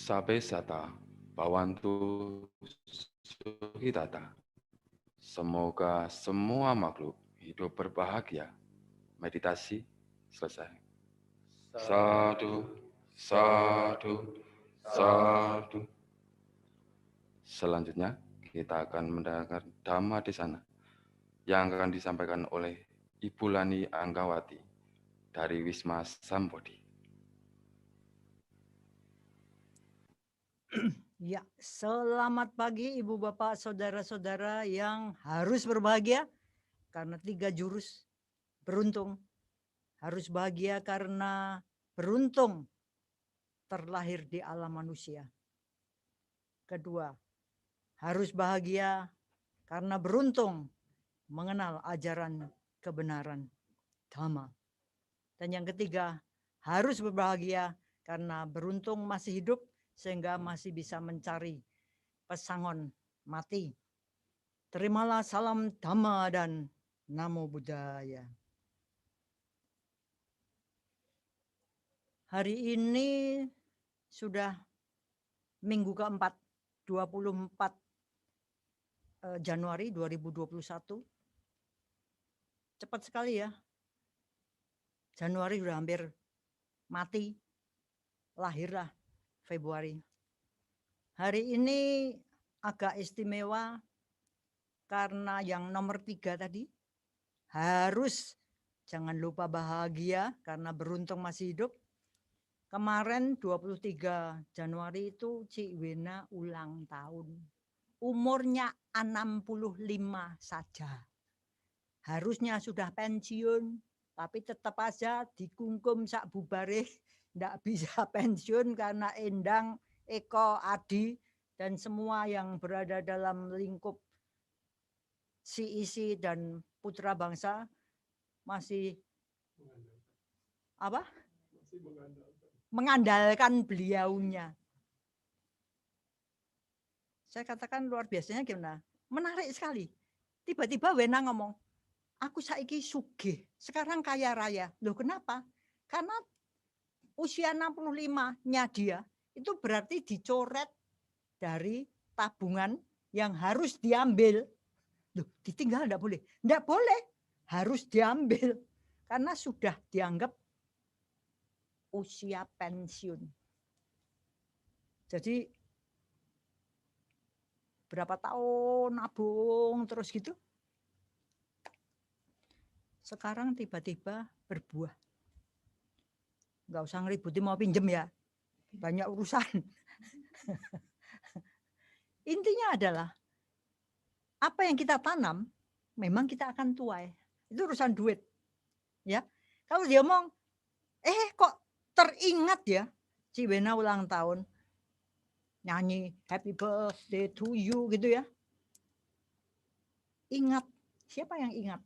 Sabe sata, bawantu suhitata. Semoga semua makhluk hidup berbahagia. Meditasi selesai. Sadu, sadu, sadu. Selanjutnya kita akan mendengarkan Dhamma di sana yang akan disampaikan oleh Ibu Lani Anggawati dari Wisma Sambodi. Ya, selamat pagi Ibu Bapak Saudara-saudara yang harus berbahagia karena 3 jurus. Beruntung, harus bahagia karena beruntung terlahir di alam manusia. Kedua, harus bahagia karena beruntung mengenal ajaran kebenaran Dhamma. Dan yang ketiga, harus berbahagia karena beruntung masih hidup sehingga masih bisa mencari pesangon mati. Terimalah salam Dhamma dan Namo Buddhaya. Hari ini sudah minggu keempat, 24 Januari 2021. Cepat sekali ya. Januari sudah hampir mati. Lahirlah Februari. Hari ini agak istimewa karena yang nomor 3 tadi harus jangan lupa bahagia karena beruntung masih hidup. Kemarin 23 Januari itu Cik Wena ulang tahun. Umurnya 65 saja. Harusnya sudah pensiun, tapi tetap aja dikungkum sak bubare, ndak bisa pensiun karena Endang, Eko, Adi, dan semua yang berada dalam lingkup CIC dan Putra Bangsa masih apa? Mengandalkan beliaunya. Saya katakan luar biasanya gimana? Menarik sekali. Tiba-tiba Wena ngomong, aku saiki sugih, sekarang kaya raya. Loh kenapa? Karena usia 65-nya dia itu berarti dicoret dari tabungan yang harus diambil. Loh, ditinggal enggak boleh? Enggak boleh, harus diambil. Karena sudah dianggap usia pensiun. Jadi berapa tahun nabung terus gitu. Sekarang tiba-tiba berbuah. Enggak usah ngeributi mau pinjem ya. Banyak urusan. Intinya adalah apa yang kita tanam memang kita akan tuai. Itu urusan duit. Ya. Kalau dia ngomong kok teringat ya Cik Wena ulang tahun nyanyi happy birthday to you gitu ya. Ingat, siapa yang ingat?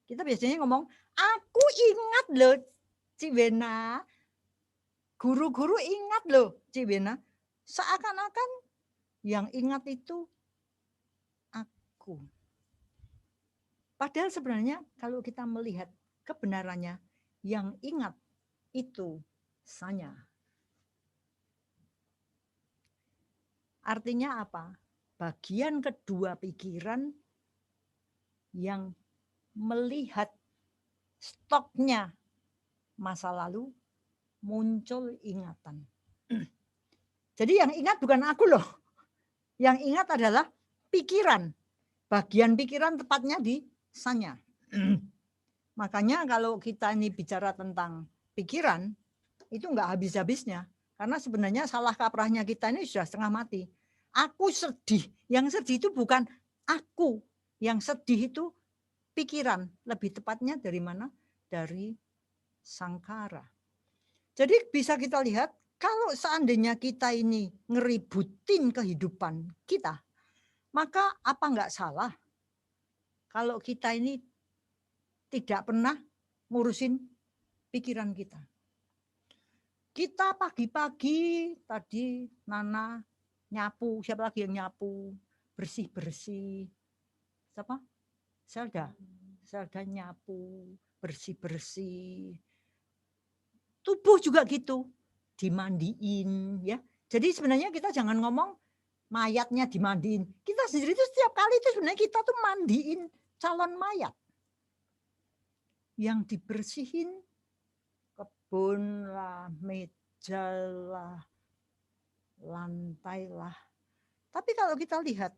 Kita biasanya ngomong, aku ingat loh Cik Wena. Guru-guru ingat loh Cik Wena. Seakan-akan yang ingat itu aku. Padahal sebenarnya kalau kita melihat kebenarannya, yang ingat itu saya. Artinya apa? Bagian kedua pikiran yang melihat stoknya masa lalu muncul ingatan. Jadi yang ingat bukan aku loh. Yang ingat adalah pikiran. Bagian pikiran tepatnya di saya. Makanya kalau kita ini bicara tentang pikiran, itu enggak habis-habisnya. Karena sebenarnya salah kaprahnya kita ini sudah setengah mati. Aku sedih. Yang sedih itu bukan aku. Yang sedih itu pikiran. Lebih tepatnya dari mana? Dari sangkara. Jadi bisa kita lihat, kalau seandainya kita ini ngeributin kehidupan kita, maka apa enggak salah kalau kita ini tidak pernah ngurusin pikiran kita. Kita pagi-pagi tadi Nana nyapu, siapa lagi yang nyapu, bersih-bersih. Siapa? Selda nyapu, bersih-bersih. Tubuh juga gitu, dimandiin ya. Jadi sebenarnya kita jangan ngomong mayatnya dimandiin. Kita sendiri itu setiap kali itu sebenarnya kita tuh mandiin calon mayat. Yang dibersihin kebun lah, meja lah, lantai lah. Tapi kalau kita lihat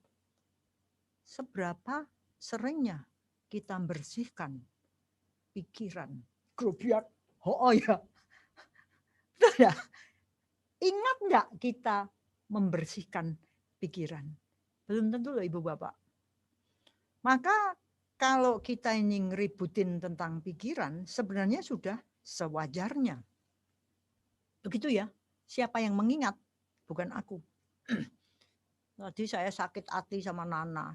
seberapa seringnya kita bersihkan pikiran. Grobiak. Oh ya. Betul ya? Ingat enggak kita membersihkan pikiran? Belum tentu loh Ibu Bapak. Maka kalau kita ini ngeributin tentang pikiran, sebenarnya sudah sewajarnya. Begitu ya, siapa yang mengingat? Bukan aku. Tadi saya sakit hati sama Nana.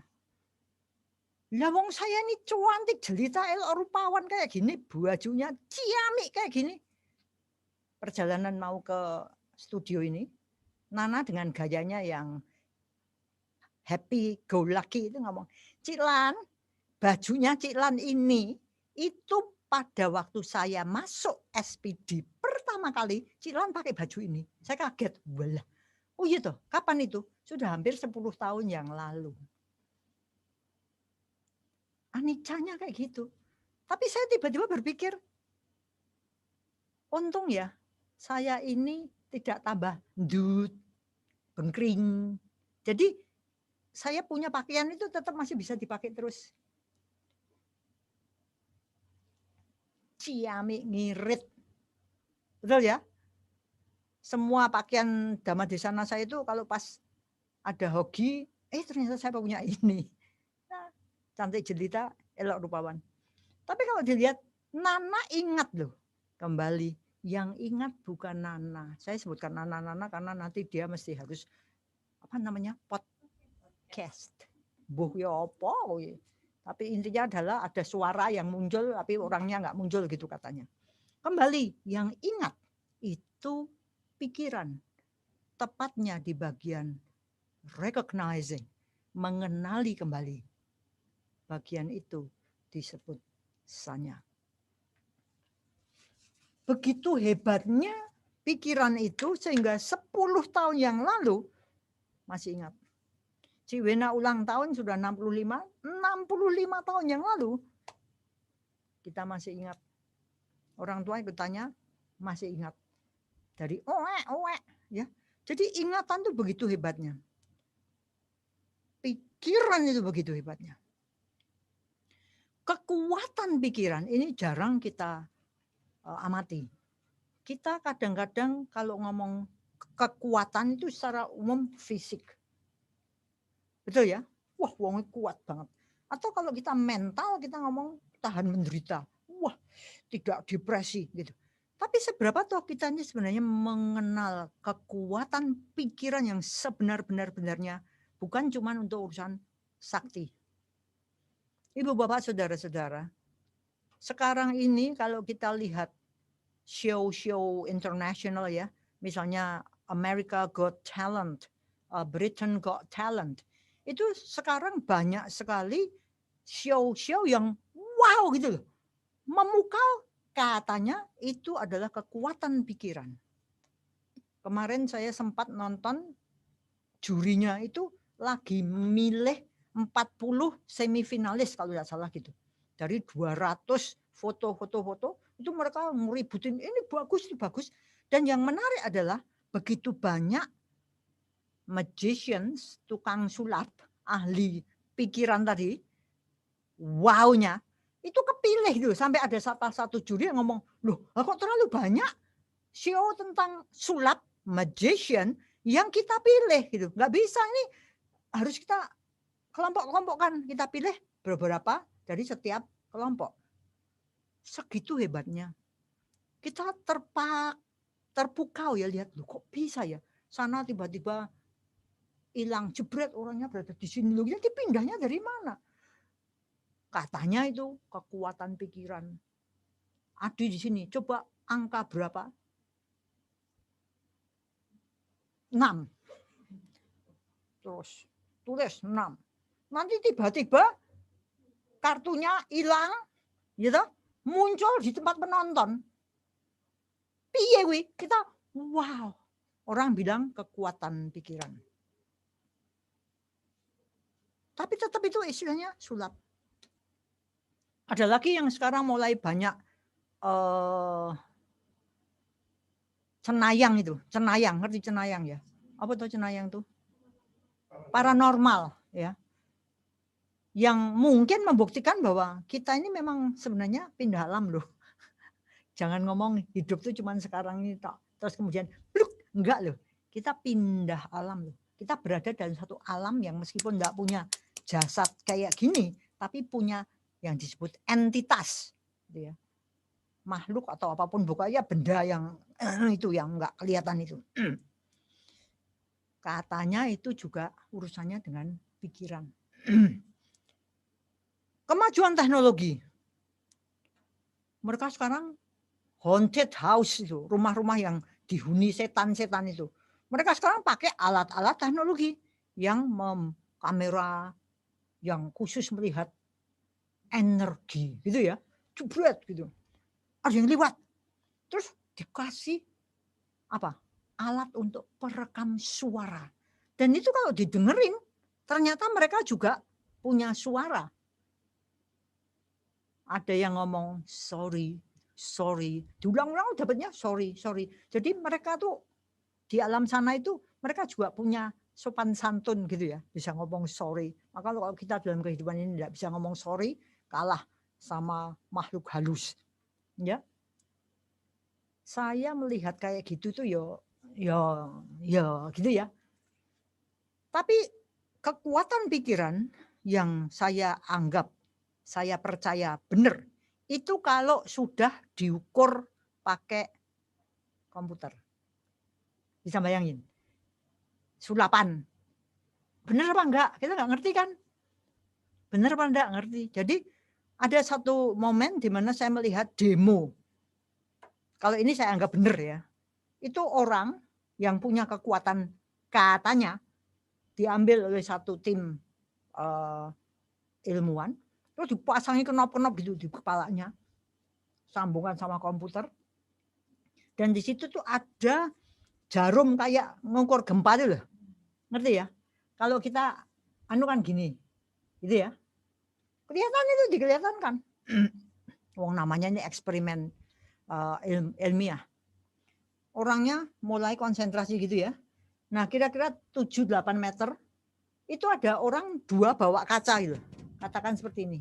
Lah wong saya ini cantik jelita elok rupawan kayak gini, bajunya ciamik kayak gini. Perjalanan mau ke studio ini, Nana dengan gayanya yang happy go lucky itu ngomong, Ciklan, bajunya Ciklan ini itu pada waktu saya masuk SPD pertama kali, Ciklan pakai baju ini. Saya kaget, walah. Oh iya toh, kapan itu? Sudah hampir 10 tahun yang lalu. Anicanya kayak gitu. Tapi saya tiba-tiba berpikir, untung ya, saya ini tidak tambah ndut, bengkring. Jadi saya punya pakaian itu tetap masih bisa dipakai terus. Ciamik ngirit. Betul ya? Semua pakaian dama di sana saya itu kalau pas ada hoki, ternyata saya punya ini. Nah, cantik jelita, elok rupawan. Tapi kalau dilihat, Nana ingat loh kembali. Yang ingat bukan Nana. Saya sebutkan Nana karena nanti dia mesti harus podcast. Buh ya apa? Tapi intinya adalah ada suara yang muncul tapi orangnya nggak muncul gitu katanya. Kembali, yang ingat itu pikiran. Tepatnya di bagian recognizing, mengenali kembali. Bagian itu disebut sanya. Begitu hebatnya pikiran itu sehingga 10 tahun yang lalu masih ingat. Ciwena ulang tahun sudah 65 tahun yang lalu kita masih ingat. Orang tua ikut tanya, masih ingat. Dari ya. Jadi ingatan itu begitu hebatnya. Pikiran itu begitu hebatnya. Kekuatan pikiran ini jarang kita amati. Kita kadang-kadang kalau ngomong kekuatan itu secara umum fisik. Betul ya? Wah, wongnya kuat banget. Atau kalau kita mental, kita ngomong tahan menderita. Wah, tidak depresi gitu. Tapi seberapa toh kita ini sebenarnya mengenal kekuatan pikiran yang sebenar-benarnya bukan cuma untuk urusan sakti. Ibu bapak saudara-saudara, sekarang ini kalau kita lihat show-show internasional ya, misalnya America Got Talent, Britain Got Talent, itu sekarang banyak sekali show-show yang wow gitu loh. Memukau, katanya itu adalah kekuatan pikiran. Kemarin saya sempat nonton jurinya itu lagi milih 40 semifinalis kalau tidak salah gitu. Dari 200 foto-foto itu mereka ngeributin ini bagus, ini bagus. Dan yang menarik adalah begitu banyak magicians, tukang sulap, ahli pikiran tadi, wow-nya itu kepilih gitu. Sampai ada satu juri yang ngomong, loh kok terlalu banyak show tentang sulap, magician yang kita pilih gitu. Nggak bisa, ini harus kita kelompok-kelompokkan. Kita pilih beberapa dari setiap kelompok. Segitu hebatnya. Kita terpukau ya, lihat loh kok bisa ya. Sana tiba-tiba hilang, jebret orangnya berada di sini. Loh, jadi pindahnya dari mana? Katanya itu kekuatan pikiran. Adi di sini, coba angka berapa? 6. Terus tulis 6. Nanti tiba-tiba kartunya hilang, gitu, muncul di tempat penonton. Piye wi? Kita wow. Orang bilang kekuatan pikiran. Tapi tetap itu istilahnya sulap. Ada lagi yang sekarang mulai banyak cenayang itu. Cenayang, ngerti cenayang ya? Apa tuh cenayang tuh? Paranormal ya. Yang mungkin membuktikan bahwa kita ini memang sebenarnya pindah alam loh. Jangan ngomong hidup tuh cuma sekarang ini tok. Terus kemudian pluk, enggak loh. Kita pindah alam loh. Kita berada dalam satu alam yang meskipun enggak punya jasad kayak gini, tapi punya yang disebut entitas gitu ya. Makhluk atau apapun, pokoknya benda yang itu yang enggak kelihatan itu. Katanya itu juga urusannya dengan pikiran. Kemajuan teknologi. Mereka sekarang haunted house itu, rumah-rumah yang dihuni setan-setan itu. Mereka sekarang pakai alat-alat teknologi yang kamera yang khusus melihat energi gitu ya. Jebret gitu. Ada yang lewat. Terus dikasih apa? Alat untuk perekam suara. Dan itu kalau didengerin, ternyata mereka juga punya suara. Ada yang ngomong sorry, diulang-ulang dapatnya sorry. Jadi mereka tuh di alam sana itu mereka juga punya sopan santun gitu ya, bisa ngomong sorry. Maka kalau kita dalam kehidupan ini tidak bisa ngomong sorry, kalah sama makhluk halus. Ya, saya melihat kayak gitu tuh ya gitu ya. Tapi kekuatan pikiran yang saya anggap, saya percaya benar, itu kalau sudah diukur pakai komputer. Bisa bayangin. Sulapan. Benar apa enggak? Kita enggak ngerti kan? Benar apa enggak ngerti. Jadi ada satu momen di mana saya melihat demo. Kalau ini saya anggap benar ya. Itu orang yang punya kekuatan katanya diambil oleh satu tim ilmuwan, terus dipasangi kenop-kenop gitu di kepalanya, sambungan sama komputer. Dan di situ tuh ada jarum kayak mengukur gempa itu loh. Ngerti ya? Kalau kita kan gini. Gitu ya. Kelihatan itu dikelihatan kan. Wong namanya ini eksperimen ilmiah. Orangnya mulai konsentrasi gitu ya. Nah, kira-kira 7-8 meter itu ada orang 2 bawa kaca gitu. Katakan seperti ini.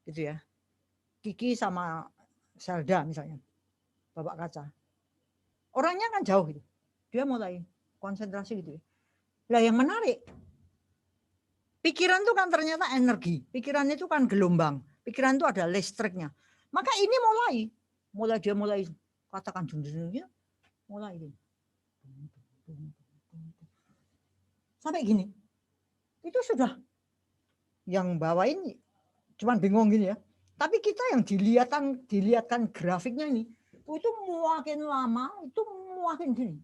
Gitu ya. Kiki sama Zelda misalnya. Bawa kaca. Orangnya kan jauh gitu. Dia mulai konsentrasi gitu ya. Lah yang menarik, pikiran itu kan ternyata energi. Pikiran itu kan gelombang. Pikiran itu ada listriknya. Maka ini dia mulai katakan mulai ini. Sampai gini. Itu sudah yang bawain cuman bingung gini ya. Tapi kita yang dilihatkan grafiknya ini, itu makin lama, itu makin gini.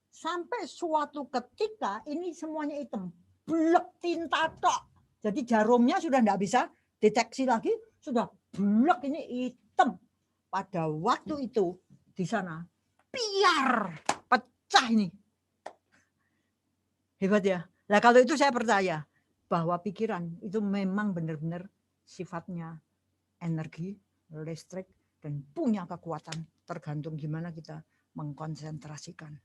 Sampai suatu ketika ini semuanya hitam. Blek tinta tok. Jadi jarumnya sudah tidak bisa deteksi lagi, sudah blek ini hitam. Pada waktu itu di sana piar pecah ini. Hebat ya. Nah kalau itu saya percaya bahwa pikiran itu memang benar-benar sifatnya energi, listrik, dan punya kekuatan tergantung gimana kita mengkonsentrasikan.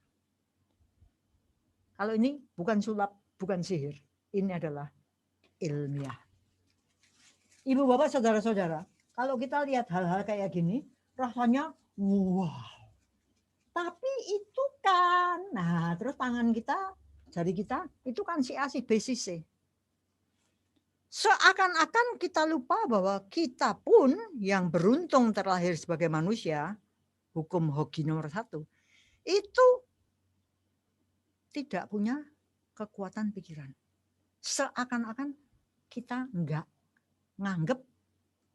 Kalau ini bukan sulap, bukan sihir. Ini adalah ilmiah. Ibu bapak saudara-saudara, kalau kita lihat hal-hal kayak gini, rasanya wow. Tapi itu kan, nah terus tangan kita, jari kita, itu kan si A, si B, si C. Seakan-akan kita lupa bahwa kita pun yang beruntung terlahir sebagai manusia, hukum Hoki nomor 1, itu tidak punya kekuatan pikiran. Seakan-akan kita enggak nganggep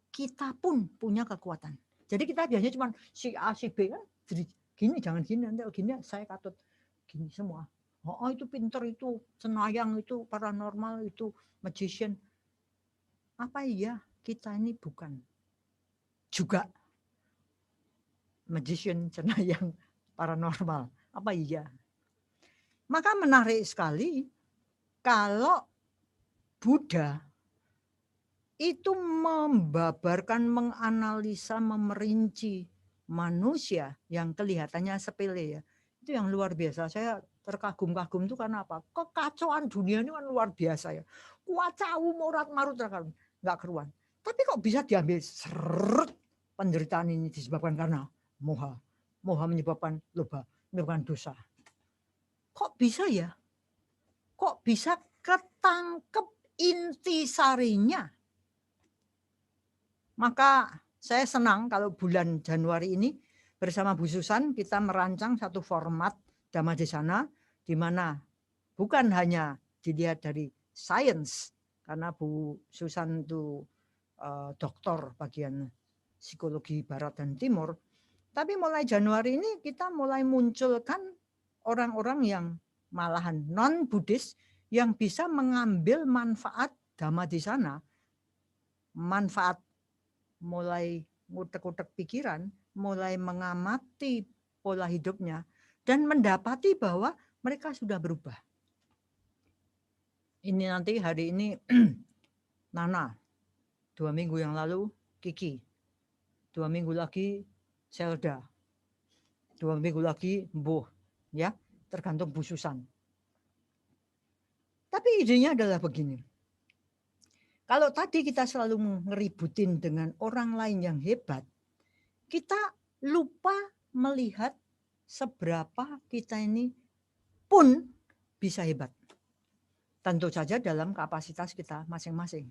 kita pun punya kekuatan. Jadi kita biasanya cuma si A, si B kan, jadi gini, jangan gini, nanti gini saya katut gini semua. Oh itu pinter, itu cenayang, itu paranormal, itu magician. Apa iya kita ini bukan juga magician, cenayang, paranormal? Apa iya? Maka menarik sekali kalau Buddha itu membabarkan, menganalisa, memerinci manusia yang kelihatannya sepele ya. Itu yang luar biasa. Saya terkagum-kagum itu karena apa? Kekacauan dunia ini kan luar biasa ya. Kuacau morat marut nggak keruan. Tapi kok bisa diambil seret, penderitaan ini disebabkan karena moha. Moha menyebabkan loba, menyebabkan dosa. Kok bisa ya? Kok bisa ketangkep intisarinya? Maka saya senang kalau bulan Januari ini bersama Bu Susan kita merancang satu format Dhammadesana di mana bukan hanya dilihat dari sains, karena Bu Susan itu doktor bagian psikologi barat dan timur, tapi mulai Januari ini kita mulai munculkan orang-orang yang malahan non-Buddhis yang bisa mengambil manfaat Dhammadesana, manfaat mulai ngutek-ngutek pikiran, mulai mengamati pola hidupnya, dan mendapati bahwa mereka sudah berubah. Ini nanti hari ini Nana, 2 minggu yang lalu Kiki, 2 minggu lagi Selda, 2 minggu lagi Mbuh, ya, tergantung Bu Susan. Tapi idenya adalah begini. Kalau tadi kita selalu ngeributin dengan orang lain yang hebat, kita lupa melihat seberapa kita ini pun bisa hebat. Tentu saja dalam kapasitas kita masing-masing.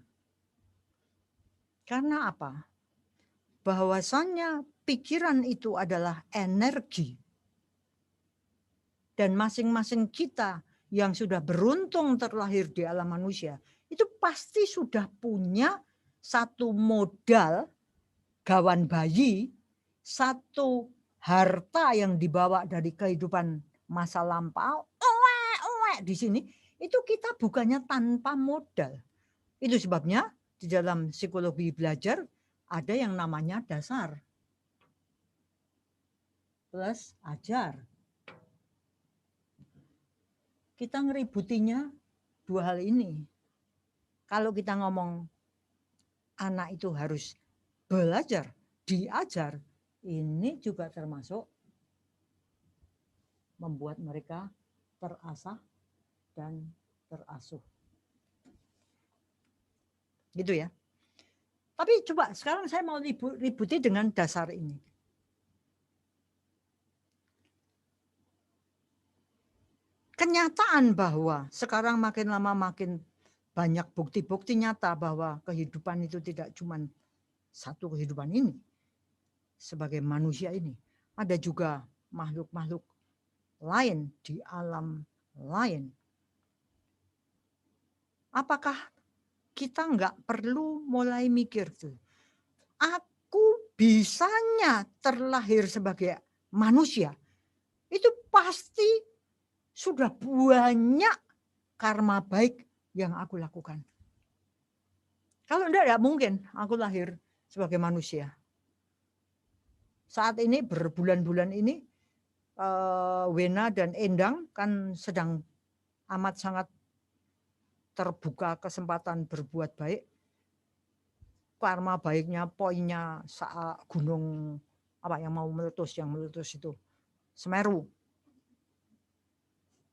Karena apa? Bahwasannya pikiran itu adalah energi. Dan masing-masing kita yang sudah beruntung terlahir di alam manusia, itu pasti sudah punya satu modal gawan bayi, satu harta yang dibawa dari kehidupan masa lampau, di sini, itu kita bukannya tanpa modal. Itu sebabnya di dalam psikologi belajar ada yang namanya dasar plus ajar. Kita ngeributinya 2 hal ini. Kalau kita ngomong anak itu harus belajar, diajar, ini juga termasuk membuat mereka terasah dan terasuh. Gitu ya. Tapi coba sekarang saya mau ributi dengan dasar ini. Kenyataan bahwa sekarang makin lama makin banyak bukti-bukti nyata bahwa kehidupan itu tidak cuma satu kehidupan ini. Sebagai manusia ini. Ada juga makhluk-makhluk lain di alam lain. Apakah kita nggak perlu mulai mikir tuh? Aku bisanya terlahir sebagai manusia. Itu pasti sudah banyak karma baik yang aku lakukan. Kalau enggak mungkin aku lahir sebagai manusia. Saat ini berbulan-bulan ini Wena dan Endang kan sedang amat sangat terbuka kesempatan berbuat baik. Karma baiknya poinnya saat gunung apa yang mau meletus, itu Semeru.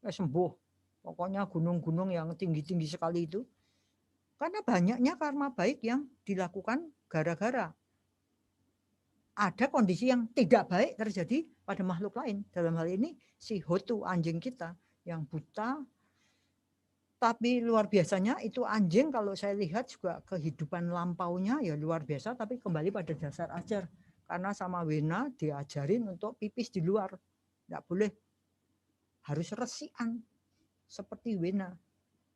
Sembuh. Pokoknya gunung-gunung yang tinggi-tinggi sekali itu. Karena banyaknya karma baik yang dilakukan gara-gara ada kondisi yang tidak baik terjadi pada makhluk lain. Dalam hal ini si Hotu, anjing kita yang buta. Tapi luar biasanya itu anjing kalau saya lihat juga kehidupan lampaunya ya luar biasa. Tapi kembali pada dasar ajar. Karena sama Wena diajarin untuk pipis di luar. Tidak boleh. Harus resian seperti Wena.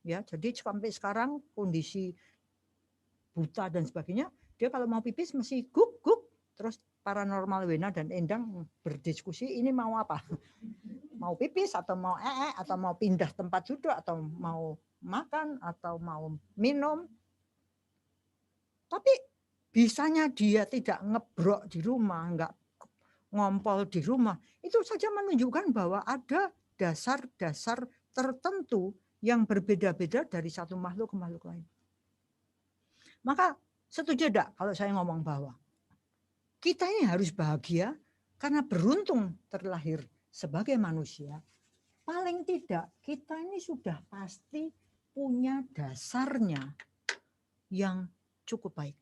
Ya, jadi sampai sekarang kondisi buta dan sebagainya, dia kalau mau pipis mesti guk. Terus paranormal Wena dan Endang berdiskusi ini mau apa? Mau pipis atau mau atau mau pindah tempat duduk atau mau makan atau mau minum. Tapi bisanya dia tidak ngebrok di rumah, enggak ngompol di rumah. Itu saja menunjukkan bahwa ada dasar-dasar tertentu yang berbeda-beda dari satu makhluk ke makhluk lain. Maka setuju tidak kalau saya ngomong bahwa kita ini harus bahagia karena beruntung terlahir sebagai manusia. Paling tidak kita ini sudah pasti punya dasarnya yang cukup baik.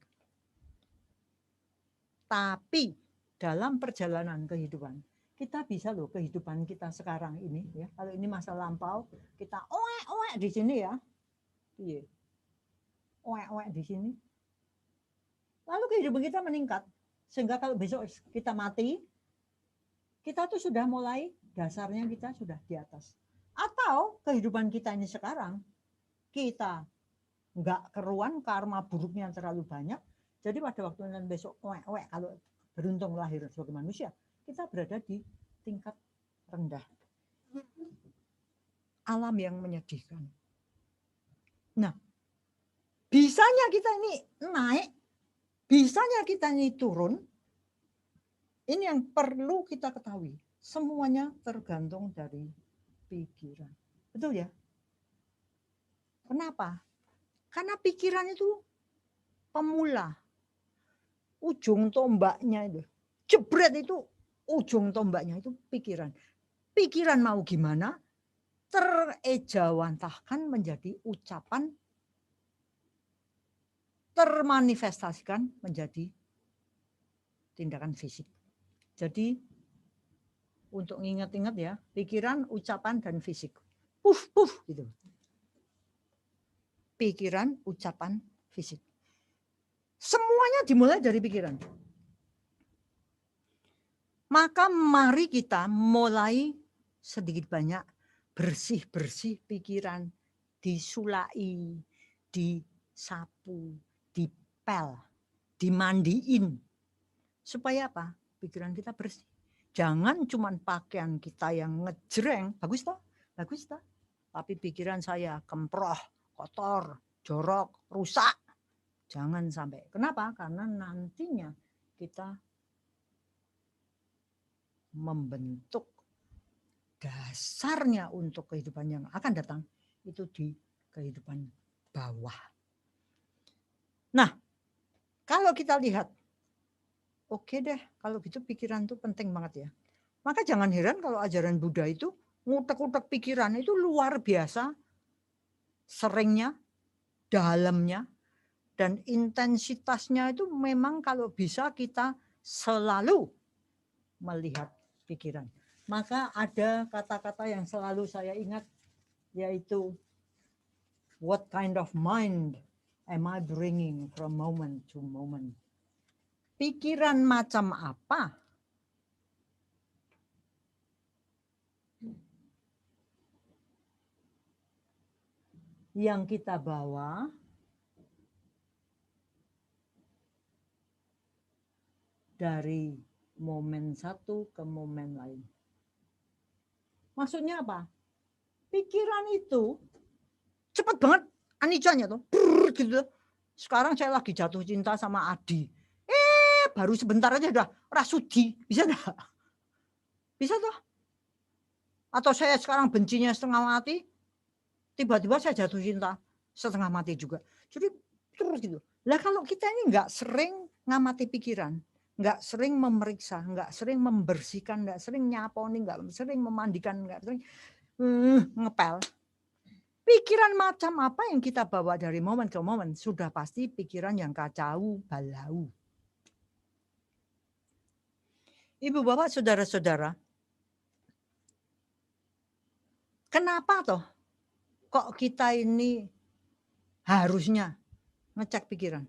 Tapi dalam perjalanan kehidupan, kita bisa loh kehidupan kita sekarang ini ya. Kalau ini masa lampau, kita oek di sini ya. Iya. Oek di sini. Lalu kehidupan kita meningkat. Sehingga kalau besok kita mati, kita tuh sudah mulai dasarnya kita sudah di atas. Atau kehidupan kita ini sekarang, kita nggak keruan karma buruknya terlalu banyak. Jadi pada waktu nanti besok oek kalau beruntung lahir sebagai manusia, kita berada di tingkat rendah. Alam yang menyedihkan. Nah, bisanya kita ini naik, bisanya kita ini turun, ini yang perlu kita ketahui. Semuanya tergantung dari pikiran. Betul ya? Kenapa? Karena pikiran itu pemula. Ujung tombaknya itu. Jebret itu ujung tombaknya itu pikiran. Pikiran mau gimana? Terejawantahkan menjadi ucapan, termanifestasikan menjadi tindakan fisik. Jadi untuk ingat-ingat ya, pikiran, ucapan, dan fisik. Puf, gitu. Pikiran, ucapan, fisik. Semuanya dimulai dari pikiran. Maka mari kita mulai sedikit banyak bersih-bersih pikiran, disulai, disapu, dipel, dimandiin. Supaya apa? Pikiran kita bersih. Jangan cuma pakaian kita yang ngejreng, bagus toh? Bagus toh? Tapi pikiran saya kemproh, kotor, jorok, rusak. Jangan sampai. Kenapa? Karena nantinya kita membentuk dasarnya untuk kehidupan yang akan datang itu di kehidupan bawah. Nah, kalau kita lihat, oke deh, kalau gitu pikiran itu penting banget ya. Maka jangan heran kalau ajaran Buddha itu ngutek-ngutek pikiran itu luar biasa seringnya, dalamnya, dan intensitasnya itu memang kalau bisa kita selalu melihat pikiran. Maka ada kata-kata yang selalu saya ingat, yaitu what kind of mind am I bringing from moment to moment? Pikiran macam apa yang kita bawa dari momen satu ke momen lain. Maksudnya apa? Pikiran itu cepat banget anicanya tuh. Gitu. Sekarang saya lagi jatuh cinta sama Adi. Baru sebentar aja udah rasudi. Bisa enggak? Bisa toh? Atau saya sekarang bencinya setengah mati, tiba-tiba saya jatuh cinta setengah mati juga. Jadi terus gitu. Lah kalau kita ini enggak sering ngamati pikiran, nggak sering memeriksa, nggak sering membersihkan, nggak sering nyaponi, nggak sering memandikan, nggak sering ngepel. Pikiran macam apa yang kita bawa dari momen ke momen sudah pasti pikiran yang kacau balau. Ibu bapak saudara-saudara, kenapa toh kok kita ini harusnya ngecek pikiran?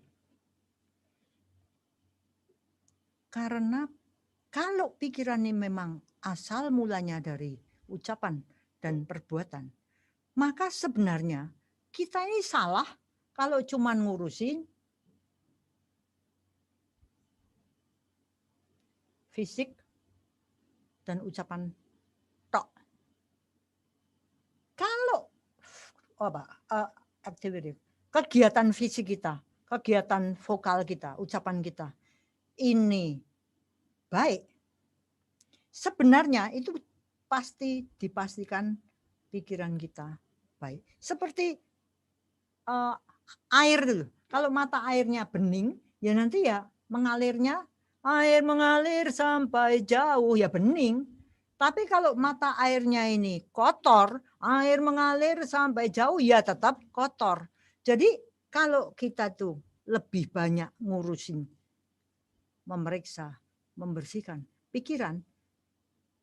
Karena kalau pikiran ini memang asal mulanya dari ucapan dan perbuatan, maka sebenarnya kita ini salah kalau cuma ngurusin fisik dan ucapan tok. Kalau aktivitas, kegiatan fisik kita, kegiatan vokal kita, ucapan kita ini baik, sebenarnya itu pasti dipastikan pikiran kita baik. Seperti air dulu. Kalau mata airnya bening, ya nanti ya mengalirnya, air mengalir sampai jauh, ya bening. Tapi kalau mata airnya ini kotor, air mengalir sampai jauh, ya tetap kotor. Jadi kalau kita tuh lebih banyak ngurusin, memeriksa, membersihkan pikiran,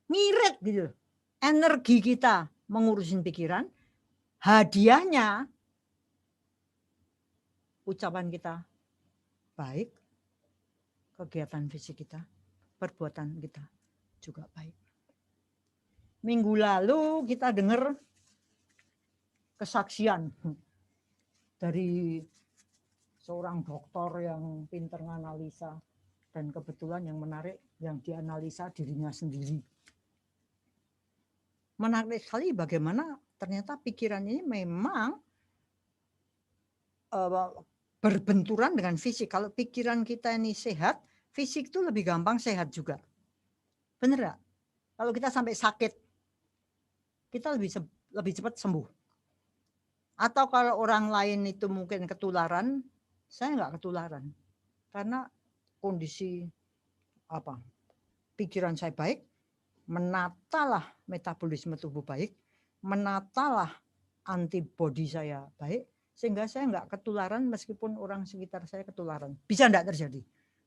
ngirit gitu. Energi kita mengurusin pikiran, hadiahnya ucapan kita baik, kegiatan fisik kita, perbuatan kita juga baik. Minggu lalu kita dengar kesaksian dari seorang dokter yang pintar menganalisa, dan kebetulan yang menarik yang dianalisa dirinya sendiri. Menarik sekali bagaimana ternyata pikiran ini memang berbenturan dengan fisik. Kalau pikiran kita ini sehat, fisik itu lebih gampang sehat juga. Bener gak? Kalau kita sampai sakit, kita lebih cepat sembuh. Atau kalau orang lain itu mungkin ketularan, saya nggak ketularan. Karena kondisi pikiran saya baik, menatalah metabolisme tubuh baik, menatalah antibodi saya baik, sehingga saya nggak ketularan meskipun orang sekitar saya ketularan. Bisa enggak terjadi?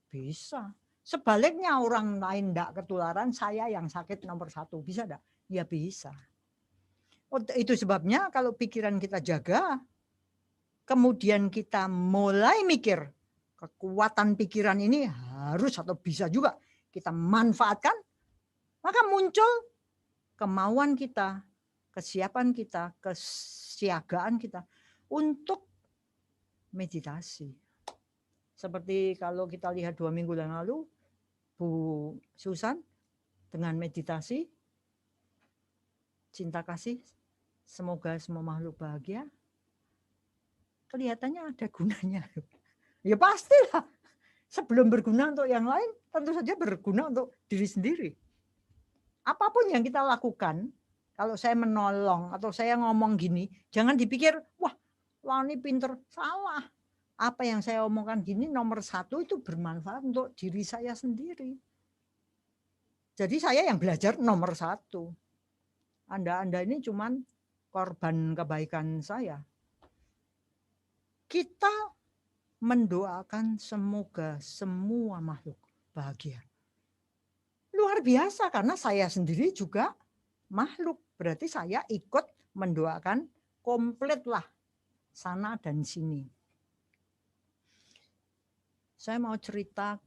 Bisa. Sebaliknya orang lain enggak ketularan, saya yang sakit nomor 1. Bisa enggak? Ya bisa. Itu sebabnya kalau pikiran kita jaga, kemudian kita mulai mikir, kekuatan pikiran ini harus atau bisa juga kita manfaatkan, maka muncul kemauan kita, kesiapan kita, kesiagaan kita untuk meditasi. Seperti kalau kita lihat 2 minggu yang lalu, Bu Susan dengan meditasi, cinta kasih, semoga semua makhluk bahagia, kelihatannya ada gunanya. Ya pastilah, sebelum berguna untuk yang lain, tentu saja berguna untuk diri sendiri. Apapun yang kita lakukan, kalau saya menolong atau saya ngomong gini, jangan dipikir, wah ini pinter, salah. Apa yang saya omongkan gini nomor 1 itu bermanfaat untuk diri saya sendiri. Jadi saya yang belajar nomor 1. Anda ini cuman korban kebaikan saya. Kita mendoakan semoga semua makhluk bahagia. Luar biasa karena saya sendiri juga makhluk. Berarti saya ikut mendoakan komplit lah sana dan sini. Saya mau cerita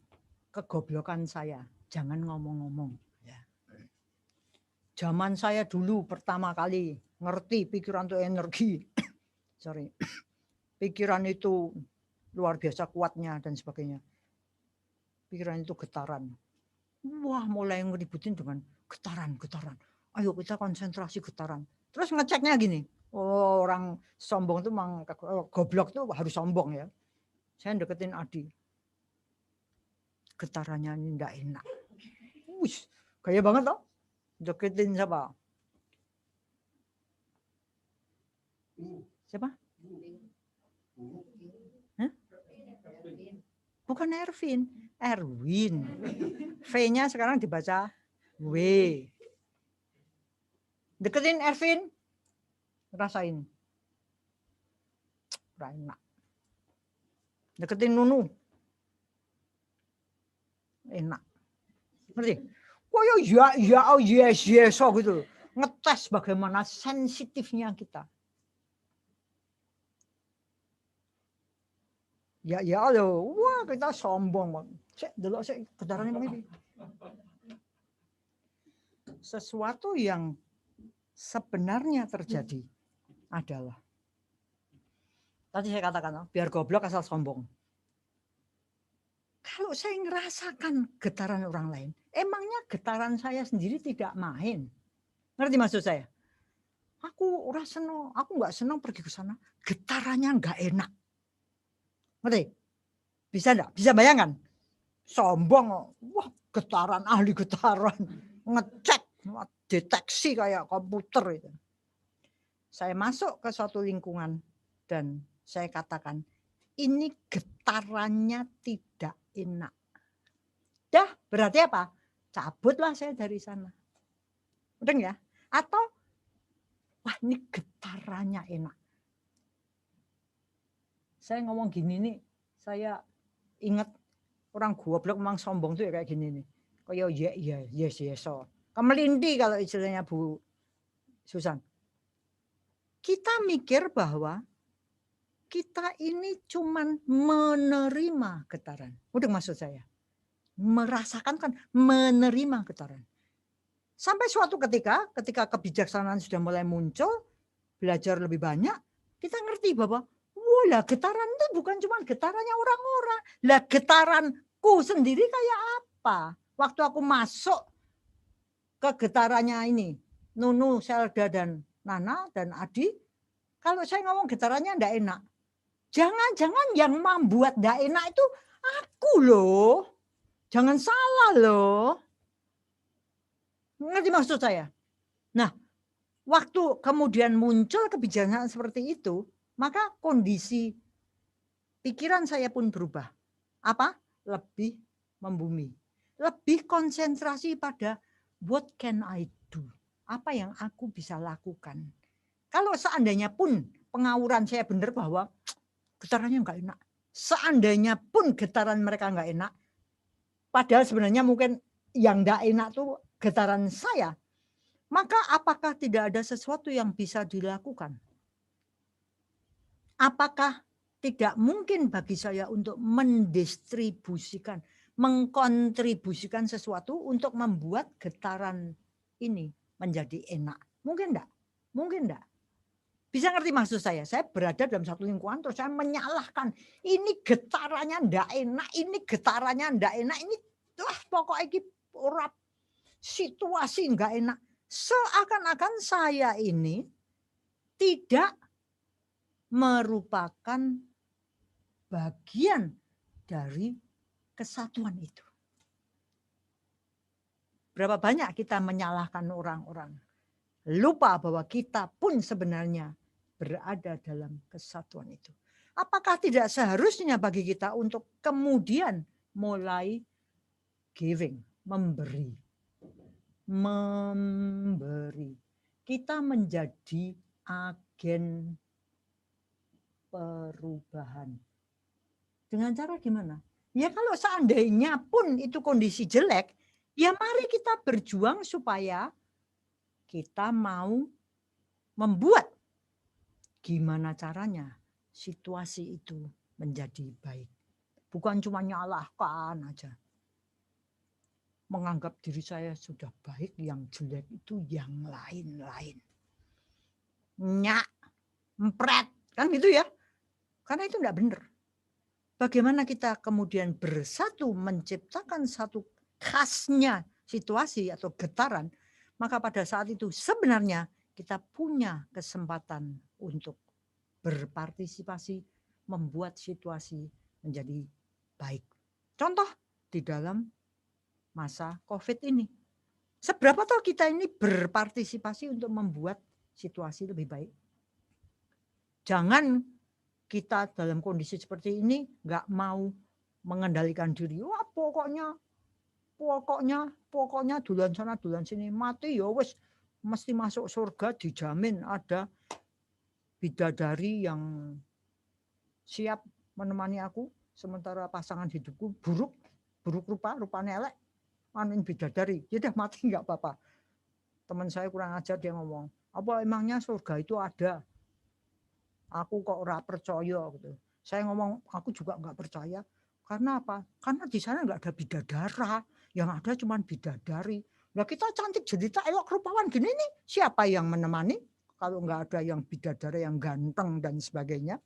kegoblokan saya. Jangan ngomong-ngomong. Zaman saya dulu pertama kali ngerti pikiran itu energi. Pikiran itu luar biasa kuatnya dan sebagainya. Pikiran itu getaran. Wah, mulai ngeributin dengan getaran. Ayo kita konsentrasi getaran. Terus ngeceknya gini. Oh, orang sombong itu goblok itu harus sombong ya. Saya deketin Adi. Getarannya ini enggak enak. Wih, gaya banget toh. Deketin siapa? Siapa? Hah? Bukan Ervin. V-nya sekarang dibaca W. Deketin Ervin. Rasain. Enak. Deketin Nunu. Enak. Ngerti? Kok yes gitu. Ngetes bagaimana sensitifnya kita. Ya loh, wah kita sombong. Delok sik getarannya begini. Sesuatu yang sebenarnya terjadi adalah tadi saya katakan biar goblok asal sombong. Kalau saya ngerasakan getaran orang lain, emangnya getaran saya sendiri tidak main. Ngerti maksud saya? Aku nggak senang pergi ke sana, getarannya nggak enak. Ngerti? Bisa enggak? Bisa bayangkan? Sombong, wah getaran, ahli getaran, ngecek, deteksi kayak komputer itu. saya masuk ke suatu lingkungan dan saya katakan, ini getarannya tidak enak. Dah, berarti apa? Cabutlah saya dari sana. Udah ya? Atau, wah ini getarannya enak. Saya ngomong gini nih, saya ingat orang goblok memang sombong tuh ya kayak gini nih. Kayak yes. Kemelinti kalau istilahnya Bu Susan. Kita mikir bahwa kita ini cuman menerima getaran. Udah maksud saya. Merasakan kan menerima getaran. Sampai suatu ketika kebijaksanaan sudah mulai muncul, belajar lebih banyak, kita ngerti bahwa wah getaran itu bukan cuma getarannya orang-orang. Lah getaranku sendiri kayak apa? Waktu aku masuk ke getarannya ini, Nunu, Selda, dan Nana, dan Adi, kalau saya ngomong getarannya enggak enak. Jangan-jangan yang membuat enggak enak itu aku loh. Jangan salah loh. Ngerti maksud saya? Nah, waktu kemudian muncul kebijaksanaan seperti itu, maka kondisi pikiran saya pun berubah. Apa? Lebih membumi. Lebih konsentrasi pada what can I do? Apa yang aku bisa lakukan? Kalau seandainya pun pengawuran saya benar bahwa getarannya enggak enak. Seandainya pun getaran mereka enggak enak, padahal sebenarnya mungkin yang enggak enak tuh getaran saya. Maka apakah tidak ada sesuatu yang bisa dilakukan? Apakah tidak mungkin bagi saya untuk mendistribusikan, mengkontribusikan sesuatu untuk membuat getaran ini menjadi enak? Mungkin enggak? Mungkin enggak? Bisa ngerti maksud saya? Saya berada dalam satu lingkungan terus saya menyalahkan. Ini getarannya enggak enak, ini getarannya enggak enak, ini wah pokoknya ini orang situasi enggak enak. Seakan-akan saya ini tidak merupakan bagian dari kesatuan itu. Berapa banyak kita menyalahkan orang-orang. Lupa bahwa kita pun sebenarnya berada dalam kesatuan itu. Apakah tidak seharusnya bagi kita untuk kemudian mulai giving, memberi. Kita menjadi agen perubahan. Dengan cara gimana? Ya kalau seandainya pun itu kondisi jelek, ya mari kita berjuang supaya kita mau membuat gimana caranya situasi itu menjadi baik. Bukan cuma nyalahkan aja. Menganggap diri saya sudah baik, yang jelek itu yang lain-lain. Nyak, empret, kan gitu ya. Karena itu enggak benar. Bagaimana kita kemudian bersatu menciptakan satu khasnya situasi atau getaran, maka pada saat itu sebenarnya kita punya kesempatan untuk berpartisipasi membuat situasi menjadi baik. Contoh di dalam masa COVID ini. Seberapa tahu kita ini berpartisipasi untuk membuat situasi lebih baik? Jangan kita dalam kondisi seperti ini nggak mau mengendalikan diri. Wah pokoknya duluan sana duluan sini, mati ya wes mesti masuk surga, dijamin ada bidadari yang siap menemani aku sementara pasangan hidupku buruk rupanya elek, manin bidadari, ya udah mati nggak apa-apa. Teman saya kurang ajar, dia ngomong, apa emangnya surga itu ada? Aku kok ora percaya gitu. Saya ngomong, aku juga nggak percaya. Karena apa? Karena di sana nggak ada bidadara, yang ada cuma bidadari. Nah kita cantik jelita elok rupawan gini nih, siapa yang menemani? Kalau nggak ada yang bidadara yang ganteng dan sebagainya.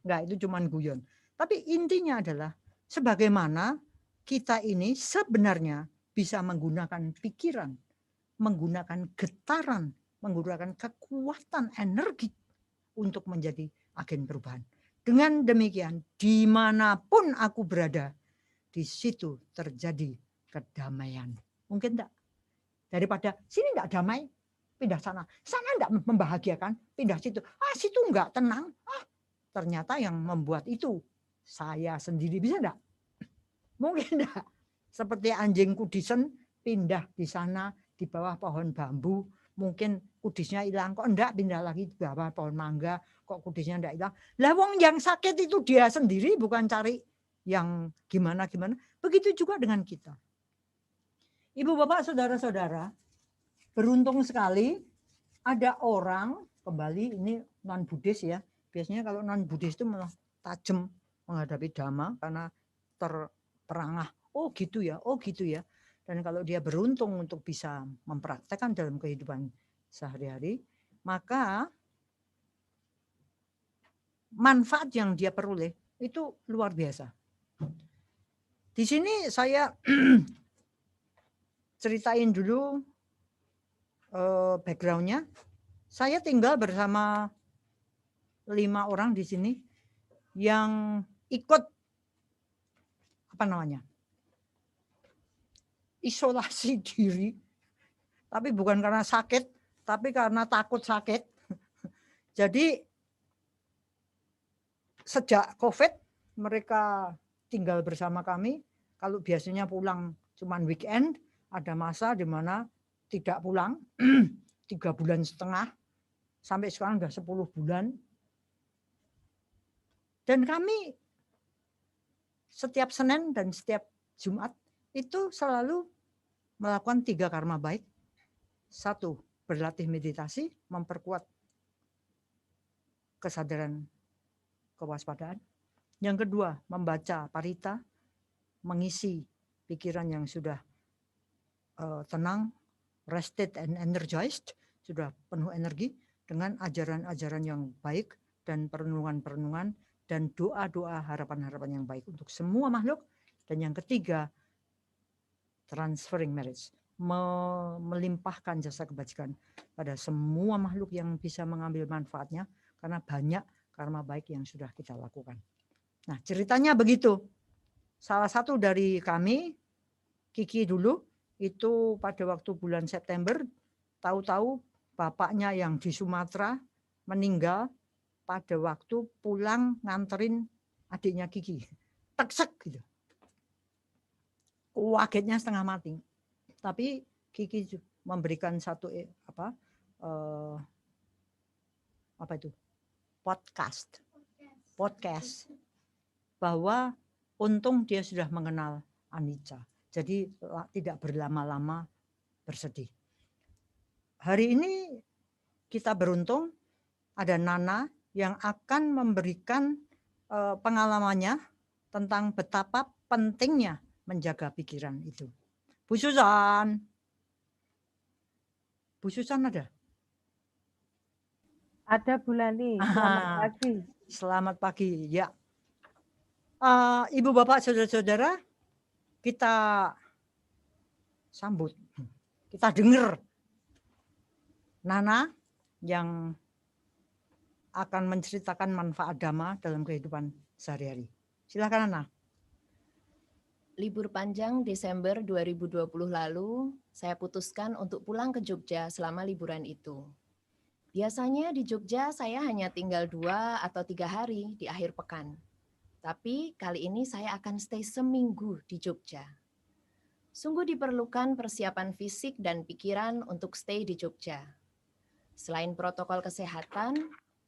Nggak, itu cuma guyon. Tapi intinya adalah sebagaimana kita ini sebenarnya bisa menggunakan pikiran, menggunakan getaran, menggunakan kekuatan energi untuk menjadi agen perubahan. Dengan demikian, dimanapun aku berada, di situ terjadi kedamaian. Mungkin enggak? Daripada sini enggak damai, pindah sana. Sana enggak membahagiakan, pindah situ. Situ enggak tenang. Ternyata yang membuat itu saya sendiri. Bisa enggak? Mungkin enggak. Seperti anjing kudisen pindah di sana di bawah pohon bambu. Mungkin kudisnya hilang. Kok enggak pindah lagi di bawah pohon mangga. Kok kudisnya enggak hilang. Lah wong yang sakit itu dia sendiri, bukan cari yang gimana-gimana. Begitu juga dengan kita. Ibu bapak saudara-saudara, beruntung sekali ada orang, kembali ini non Buddhis ya. Biasanya kalau non Buddhis itu malah tajam menghadapi dhamma karena terperangah. Oh gitu ya, oh gitu ya. Dan kalau dia beruntung untuk bisa mempraktekkan dalam kehidupan sehari-hari, maka manfaat yang dia peroleh itu luar biasa. Di sini saya ceritain dulu backgroundnya. Saya tinggal bersama 5 orang di sini yang ikut isolasi diri, tapi bukan karena sakit, tapi karena takut sakit. Jadi sejak COVID mereka tinggal bersama kami. Kalau biasanya pulang cuman weekend, ada masa di mana tidak pulang 3,5 bulan, sampai sekarang udah 10 bulan. Dan kami setiap Senin dan setiap Jumat itu selalu melakukan 3 karma baik. 1, berlatih meditasi, memperkuat kesadaran kewaspadaan. Yang kedua, membaca parita, mengisi pikiran yang sudah tenang, rested and energized, sudah penuh energi dengan ajaran-ajaran yang baik dan perenungan-perenungan dan doa-doa harapan-harapan yang baik untuk semua makhluk. Dan yang ketiga, transferring merits, melimpahkan jasa kebajikan pada semua makhluk yang bisa mengambil manfaatnya karena banyak karma baik yang sudah kita lakukan. Nah, ceritanya begitu. Salah satu dari kami, Kiki dulu, itu pada waktu bulan September, tahu-tahu bapaknya yang di Sumatera meninggal pada waktu pulang nganterin adiknya Kiki. Teksek gitu. Kagetnya setengah mati. Tapi Kiki memberikan satu podcast bahwa untung dia sudah mengenal anicca. Jadi tidak berlama-lama bersedih. Hari ini kita beruntung ada Nana yang akan memberikan pengalamannya tentang betapa pentingnya menjaga pikiran itu. Bu Susan. Bu Susan ada? Ada Bu Lani, selamat pagi. Selamat pagi, ya. Ibu bapak saudara-saudara, kita sambut, kita dengar Nana yang akan menceritakan manfaat dhamma dalam kehidupan sehari-hari. Silakan Nana. Libur panjang Desember 2020 lalu, saya putuskan untuk pulang ke Jogja selama liburan itu. Biasanya di Jogja saya hanya tinggal 2 atau 3 hari di akhir pekan. Tapi kali ini saya akan stay seminggu di Jogja. Sungguh diperlukan persiapan fisik dan pikiran untuk stay di Jogja. Selain protokol kesehatan,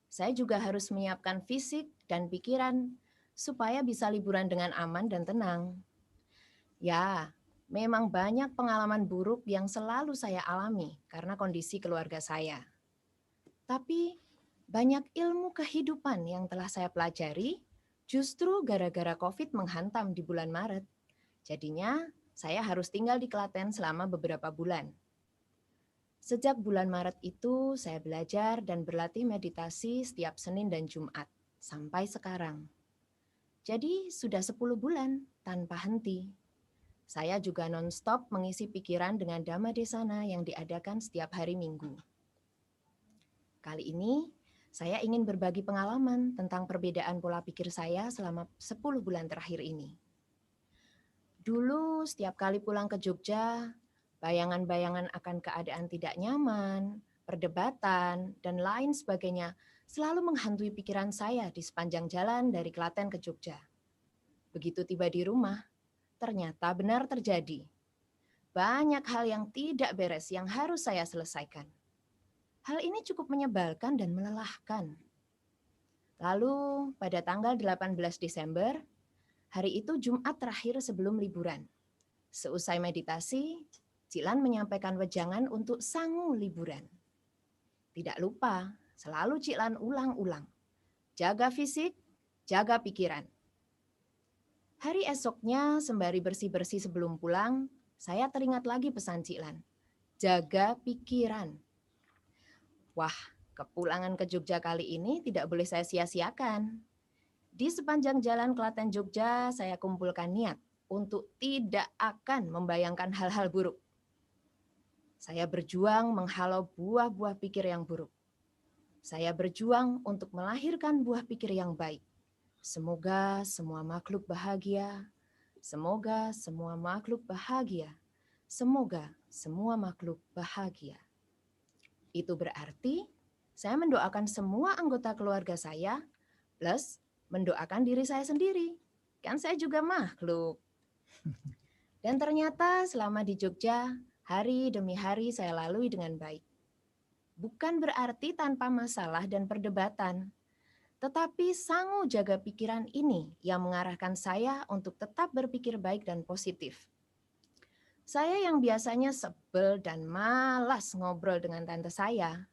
saya juga harus menyiapkan fisik dan pikiran supaya bisa liburan dengan aman dan tenang. Ya, memang banyak pengalaman buruk yang selalu saya alami karena kondisi keluarga saya. Tapi banyak ilmu kehidupan yang telah saya pelajari justru gara-gara COVID menghantam di bulan Maret. Jadinya saya harus tinggal di Klaten selama beberapa bulan. Sejak bulan Maret itu saya belajar dan berlatih meditasi setiap Senin dan Jumat sampai sekarang. Jadi sudah 10 bulan tanpa henti. Saya juga non-stop mengisi pikiran dengan Dhamma Desana yang diadakan setiap hari Minggu. Kali ini, saya ingin berbagi pengalaman tentang perbedaan pola pikir saya selama 10 bulan terakhir ini. Dulu, setiap kali pulang ke Jogja, bayangan-bayangan akan keadaan tidak nyaman, perdebatan, dan lain sebagainya selalu menghantui pikiran saya di sepanjang jalan dari Klaten ke Jogja. Begitu tiba di rumah, ternyata benar terjadi. Banyak hal yang tidak beres yang harus saya selesaikan. Hal ini cukup menyebalkan dan melelahkan. Lalu pada tanggal 18 Desember, hari itu Jumat terakhir sebelum liburan. Seusai meditasi, Ciklan menyampaikan wejangan untuk sangu liburan. Tidak lupa, selalu Ciklan ulang-ulang. Jaga fisik, jaga pikiran. Hari esoknya, sembari bersih-bersih sebelum pulang, saya teringat lagi pesan Ciklan. Jaga pikiran. Wah, kepulangan ke Jogja kali ini tidak boleh saya sia-siakan. Di sepanjang jalan Klaten Jogja, saya kumpulkan niat untuk tidak akan membayangkan hal-hal buruk. Saya berjuang menghalau buah-buah pikir yang buruk. Saya berjuang untuk melahirkan buah pikir yang baik. Semoga semua makhluk bahagia. Semoga semua makhluk bahagia. Semoga semua makhluk bahagia. Itu berarti saya mendoakan semua anggota keluarga saya plus mendoakan diri saya sendiri. Kan saya juga makhluk. Dan ternyata selama di Jogja, hari demi hari saya lalui dengan baik. Bukan berarti tanpa masalah dan perdebatan, tetapi sangu jaga pikiran ini yang mengarahkan saya untuk tetap berpikir baik dan positif. Saya yang biasanya sebel dan malas ngobrol dengan tante saya,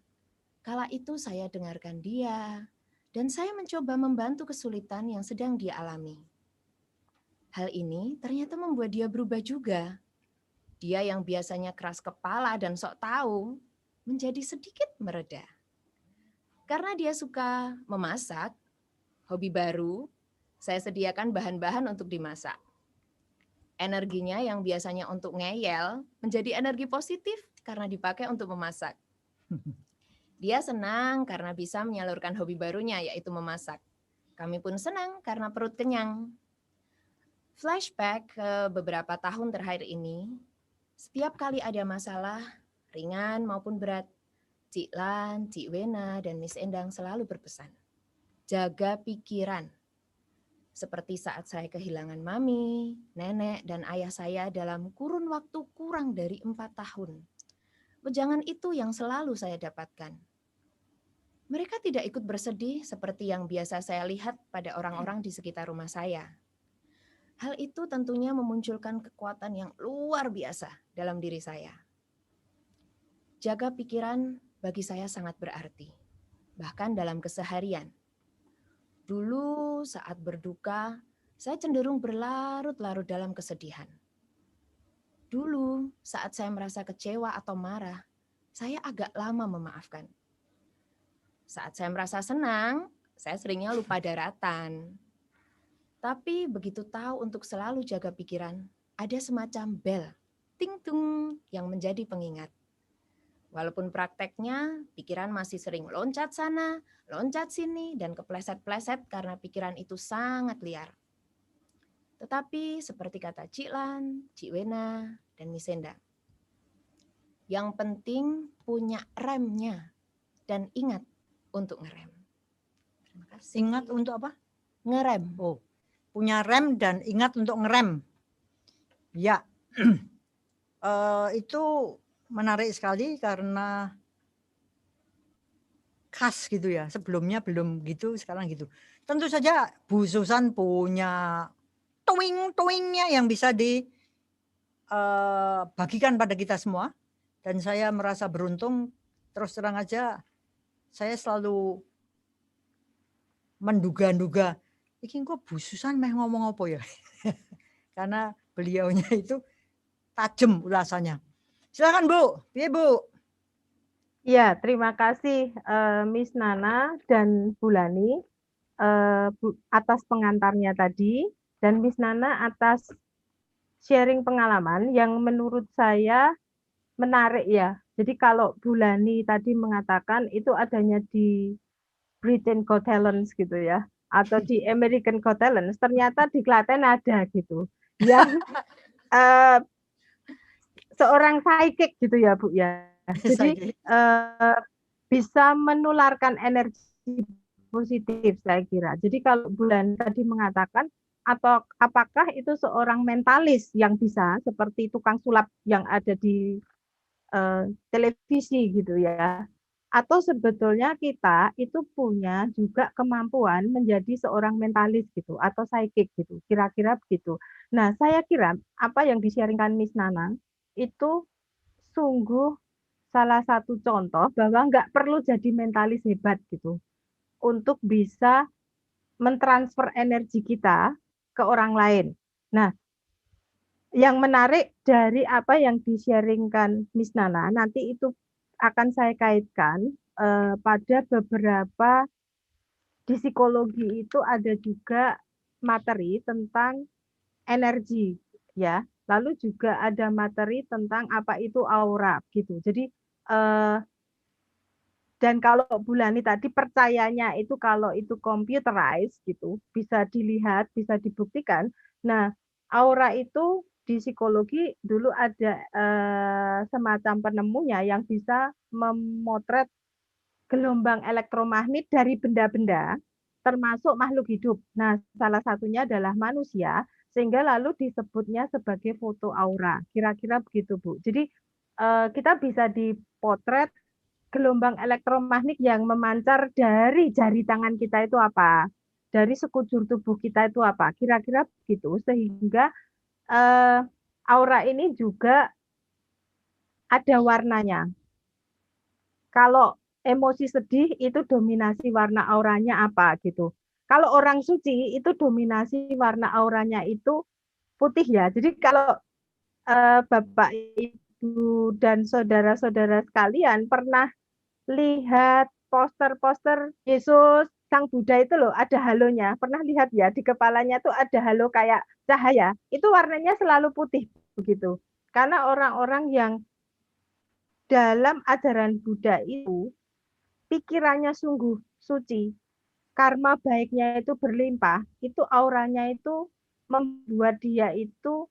kala itu saya dengarkan dia, dan saya mencoba membantu kesulitan yang sedang dia alami. Hal ini ternyata membuat dia berubah juga. Dia yang biasanya keras kepala dan sok tahu, menjadi sedikit mereda. Karena dia suka memasak, hobi baru, saya sediakan bahan-bahan untuk dimasak. Energinya yang biasanya untuk ngeyel menjadi energi positif karena dipakai untuk memasak. Dia senang karena bisa menyalurkan hobi barunya yaitu memasak. Kami pun senang karena perut kenyang. Flashback ke beberapa tahun terakhir ini, setiap kali ada masalah, ringan maupun berat, Cik Lan, Cik Wena, dan Miss Endang selalu berpesan, jaga pikiran. Seperti saat saya kehilangan mami, nenek, dan ayah saya dalam kurun waktu kurang dari 4 tahun. Wejangan itu yang selalu saya dapatkan. Mereka tidak ikut bersedih seperti yang biasa saya lihat pada orang-orang di sekitar rumah saya. Hal itu tentunya memunculkan kekuatan yang luar biasa dalam diri saya. Jaga pikiran bagi saya sangat berarti, bahkan dalam keseharian. Dulu saat berduka, saya cenderung berlarut-larut dalam kesedihan. Dulu saat saya merasa kecewa atau marah, saya agak lama memaafkan. Saat saya merasa senang, saya seringnya lupa daratan. Tapi begitu tahu untuk selalu jaga pikiran, ada semacam bel, ting-tung, yang menjadi pengingat. Walaupun prakteknya, pikiran masih sering loncat sana, loncat sini, dan kepleset-pleset karena pikiran itu sangat liar. Tetapi seperti kata Cik Lan, Cik Wena, dan Miss Endang, yang penting punya remnya dan ingat untuk ngerem. Terima kasih. Ingat untuk apa? Ngerem. Oh, punya rem dan ingat untuk ngerem. Ya, itu menarik sekali karena khas gitu ya. Sebelumnya belum gitu, sekarang gitu. Tentu saja Bu Susan punya twing-twingnya yang bisa dibagikan pada kita semua. Dan saya merasa beruntung, terus terang aja saya selalu menduga-duga, iki kok Bu Susan meh ngomong apa ya? Karena beliaunya itu tajam ulasannya. Silakan Bu, piye Bu? Ya, terima kasih Miss Nana dan Bu Lani atas pengantarnya tadi, dan Miss Nana atas sharing pengalaman yang menurut saya menarik ya. Jadi kalau Bu Lani tadi mengatakan itu adanya di Britain Got Talent gitu ya, atau di American Got Talent, ternyata di Klaten ada gitu. Yang seorang psychic gitu ya Bu ya. Jadi bisa menularkan energi positif saya kira. Jadi kalau Bulan tadi mengatakan atau apakah itu seorang mentalis yang bisa seperti tukang sulap yang ada di televisi gitu ya. Atau sebetulnya kita itu punya juga kemampuan menjadi seorang mentalis gitu atau psychic gitu. Kira-kira begitu. Nah, saya kira apa yang di-sharingkan Miss Nana itu sungguh salah satu contoh bahwa nggak perlu jadi mentalis hebat gitu untuk bisa mentransfer energi kita ke orang lain. Nah, yang menarik dari apa yang di-sharingkan Miss Nana, nanti itu akan saya kaitkan pada beberapa di psikologi itu ada juga materi tentang energi, ya. Lalu juga ada materi tentang apa itu aura, gitu. Jadi dan kalau Bulani tadi percayanya itu kalau itu computerized gitu, bisa dilihat, bisa dibuktikan. Nah, aura itu di psikologi dulu ada semacam penemunya yang bisa memotret gelombang elektromagnet dari benda-benda, termasuk makhluk hidup. Nah, salah satunya adalah manusia, sehingga lalu disebutnya sebagai foto aura. Kira-kira begitu, Bu. Jadi kita bisa dipotret gelombang elektromagnet yang memancar dari jari tangan kita itu apa, dari sekujur tubuh kita itu apa, kira-kira begitu, sehingga aura ini juga ada warnanya. Kalau emosi sedih itu dominasi warna auranya apa gitu. Kalau orang suci itu dominasi warna auranya itu putih ya. Jadi kalau Bapak, Ibu, dan saudara-saudara sekalian pernah lihat poster-poster Yesus, Sang Buddha itu loh, ada halonya. Pernah lihat ya, di kepalanya tuh ada halo kayak cahaya. Itu warnanya selalu putih begitu. Karena orang-orang yang dalam ajaran Buddha itu pikirannya sungguh suci, karma baiknya itu berlimpah, itu auranya itu membuat dia itu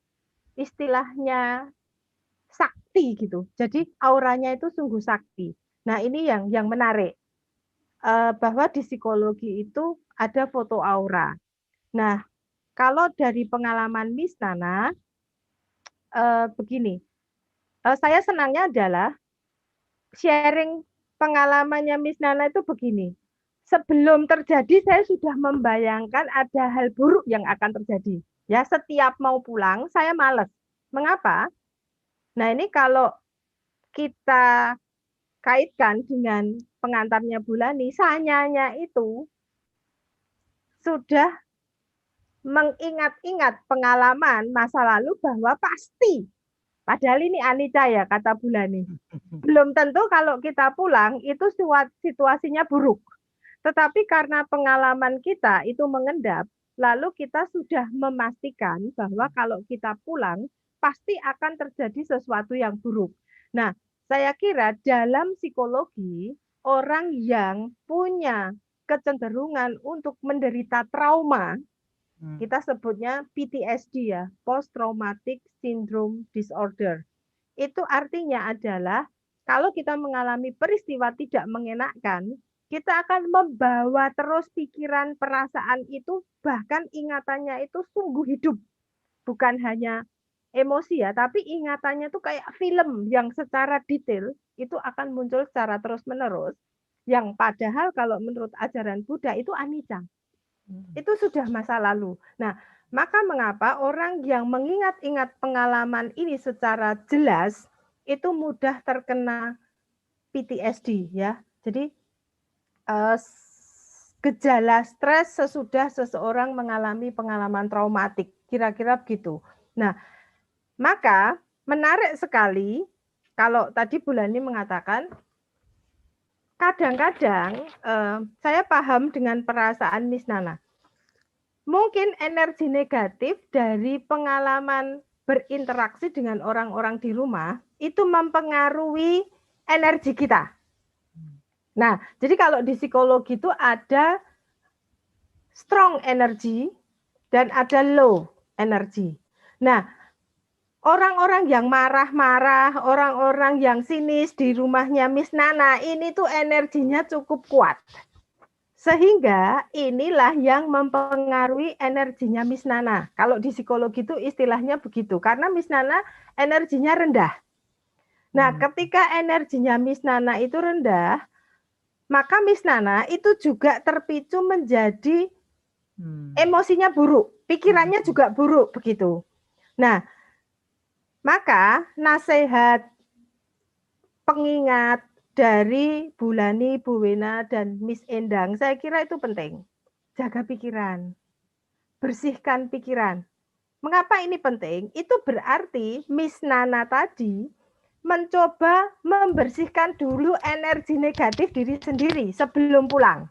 istilahnya sakti gitu. Jadi auranya itu sungguh sakti. Nah, ini yang menarik. Bahwa di psikologi itu ada foto aura. Nah, kalau dari pengalaman Miss Nana, begini, saya senangnya adalah sharing pengalamannya Miss Nana itu begini. Sebelum terjadi, saya sudah membayangkan ada hal buruk yang akan terjadi. Ya, setiap mau pulang, saya malas. Mengapa? Nah, ini kalau kita kaitkan dengan pengantarnya Bulani, Sanyanya itu sudah mengingat-ingat pengalaman masa lalu bahwa pasti, padahal ini anicca ya kata Bulani, belum tentu kalau kita pulang itu situasinya buruk. Tetapi karena pengalaman kita itu mengendap, lalu kita sudah memastikan bahwa kalau kita pulang pasti akan terjadi sesuatu yang buruk. Nah, saya kira dalam psikologi, orang yang punya kecenderungan untuk menderita trauma, kita sebutnya PTSD ya, Post Traumatic Syndrome Disorder. Itu artinya adalah kalau kita mengalami peristiwa tidak mengenakan, kita akan membawa terus pikiran, perasaan itu, bahkan ingatannya itu sungguh hidup. Bukan hanya emosi ya, tapi ingatannya itu kayak film yang secara detail itu akan muncul secara terus-menerus. Yang padahal kalau menurut ajaran Buddha itu anicca. Itu sudah masa lalu. Nah, maka mengapa orang yang mengingat-ingat pengalaman ini secara jelas itu mudah terkena PTSD ya. Jadi gejala stres sesudah seseorang mengalami pengalaman traumatik, kira-kira begitu. Nah, maka menarik sekali kalau tadi Bulani mengatakan kadang-kadang saya paham dengan perasaan Miss Nana. Mungkin energi negatif dari pengalaman berinteraksi dengan orang-orang di rumah itu mempengaruhi energi kita. Nah, jadi kalau di psikologi itu ada strong energy dan ada low energy. Nah, orang-orang yang marah-marah, orang-orang yang sinis di rumahnya Miss Nana, ini tuh energinya cukup kuat. Sehingga inilah yang mempengaruhi energinya Miss Nana. Kalau di psikologi itu istilahnya begitu, karena Miss Nana energinya rendah. Nah, ketika energinya Miss Nana itu rendah, maka Miss Nana itu juga terpicu menjadi emosinya buruk, pikirannya juga buruk begitu. Nah, maka nasihat pengingat dari Bulani, Bu Wena, dan Miss Endang, saya kira itu penting. Jaga pikiran, bersihkan pikiran. Mengapa ini penting? Itu berarti Miss Nana tadi mencoba membersihkan dulu energi negatif diri sendiri sebelum pulang.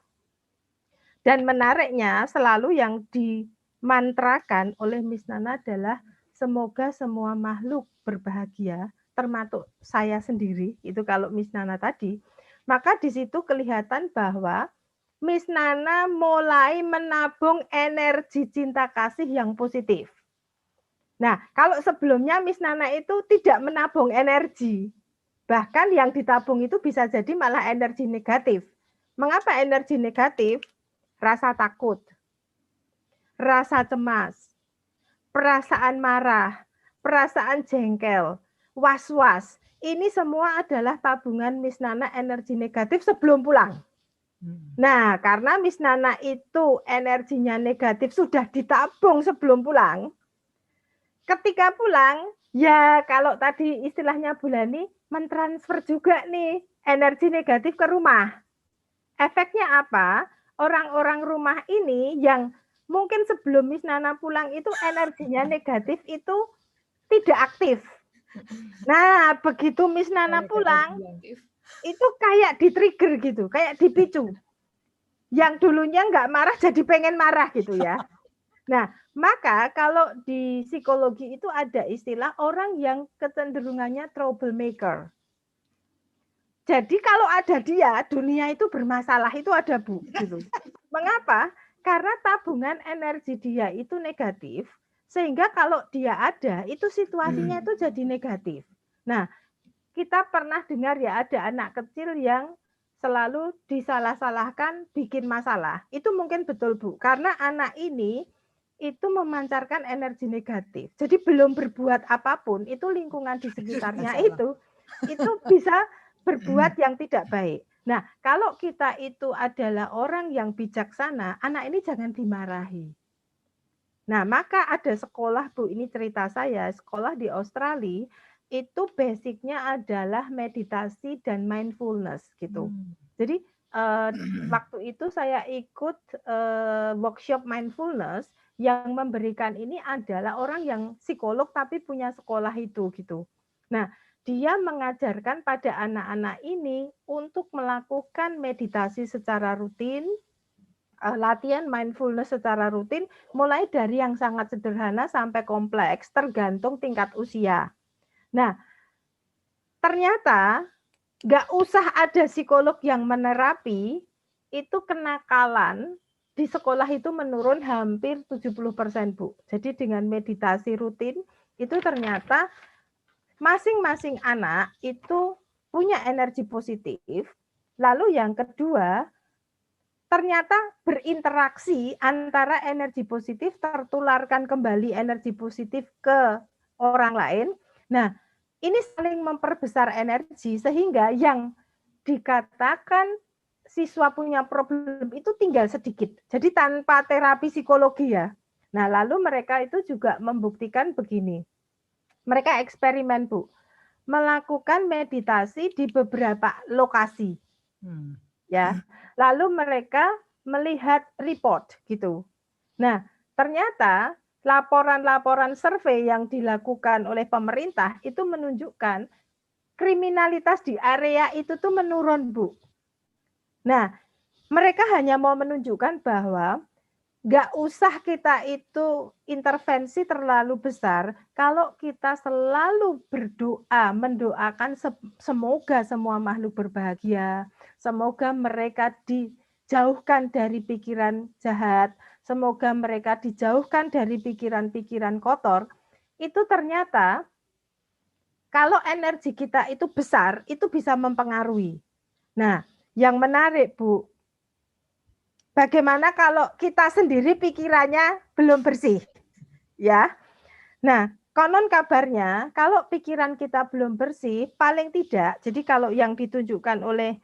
Dan menariknya selalu yang dimantrakan oleh Miss Nana adalah semoga semua makhluk berbahagia, termasuk saya sendiri, itu kalau Miss Nana tadi. Maka di situ kelihatan bahwa Miss Nana mulai menabung energi cinta kasih yang positif. Nah, kalau sebelumnya Miss Nana itu tidak menabung energi, bahkan yang ditabung itu bisa jadi malah energi negatif. Mengapa energi negatif? Rasa takut, rasa cemas, perasaan marah, perasaan jengkel, was-was. Ini semua adalah tabungan Miss Nana energi negatif sebelum pulang. Nah, karena Miss Nana itu energinya negatif sudah ditabung sebelum pulang, ketika pulang, ya kalau tadi istilahnya Bulani, mentransfer juga nih energi negatif ke rumah. Efeknya apa? Orang-orang rumah ini yang mungkin sebelum Miss Nana pulang itu energinya negatif itu tidak aktif. Nah, begitu Miss Nana pulang, itu kayak di-trigger gitu, kayak dipicu. Yang dulunya nggak marah jadi pengen marah gitu ya. Nah, maka kalau di psikologi itu ada istilah orang yang kecenderungannya troublemaker. Jadi kalau ada dia, dunia itu bermasalah, itu ada Bu. Gitu. Mengapa? Karena tabungan energi dia itu negatif, sehingga kalau dia ada, itu situasinya itu jadi negatif. Nah, kita pernah dengar ya ada anak kecil yang selalu disalah-salahkan bikin masalah. Itu mungkin betul Bu, karena anak ini itu memancarkan energi negatif. Jadi belum berbuat apapun, itu lingkungan di sekitarnya itu bisa berbuat yang tidak baik. Nah, kalau kita itu adalah orang yang bijaksana, anak ini jangan dimarahi. Nah, maka ada sekolah, Bu, ini cerita saya, sekolah di Australia, itu basicnya adalah meditasi dan mindfulness gitu. Jadi waktu itu saya ikut workshop mindfulness yang memberikan ini adalah orang yang psikolog tapi punya sekolah itu gitu. Nah, dia mengajarkan pada anak-anak ini untuk melakukan meditasi secara rutin, latihan mindfulness secara rutin, mulai dari yang sangat sederhana sampai kompleks, tergantung tingkat usia. Nah, ternyata nggak usah ada psikolog yang menerapi, itu kenakalan di sekolah itu menurun hampir 70%, Bu. Jadi dengan meditasi rutin, itu ternyata masing-masing anak itu punya energi positif. Lalu yang kedua, ternyata berinteraksi antara energi positif tertularkan kembali energi positif ke orang lain. Nah, ini saling memperbesar energi sehingga yang dikatakan siswa punya problem itu tinggal sedikit. Jadi tanpa terapi psikologi ya. Nah, lalu mereka itu juga membuktikan begini. Mereka eksperimen, Bu, melakukan meditasi di beberapa lokasi, ya. Lalu mereka melihat report gitu. Nah, ternyata laporan-laporan survei yang dilakukan oleh pemerintah itu menunjukkan kriminalitas di area itu tuh menurun, Bu. Nah, mereka hanya mau menunjukkan bahwa nggak usah kita itu intervensi terlalu besar kalau kita selalu berdoa, mendoakan semoga semua makhluk berbahagia, semoga mereka dijauhkan dari pikiran jahat, semoga mereka dijauhkan dari pikiran-pikiran kotor. Itu ternyata kalau energi kita itu besar, itu bisa mempengaruhi. Nah, yang menarik Bu, bagaimana kalau kita sendiri pikirannya belum bersih? Ya. Nah, konon kabarnya kalau pikiran kita belum bersih, paling tidak, jadi kalau yang ditunjukkan oleh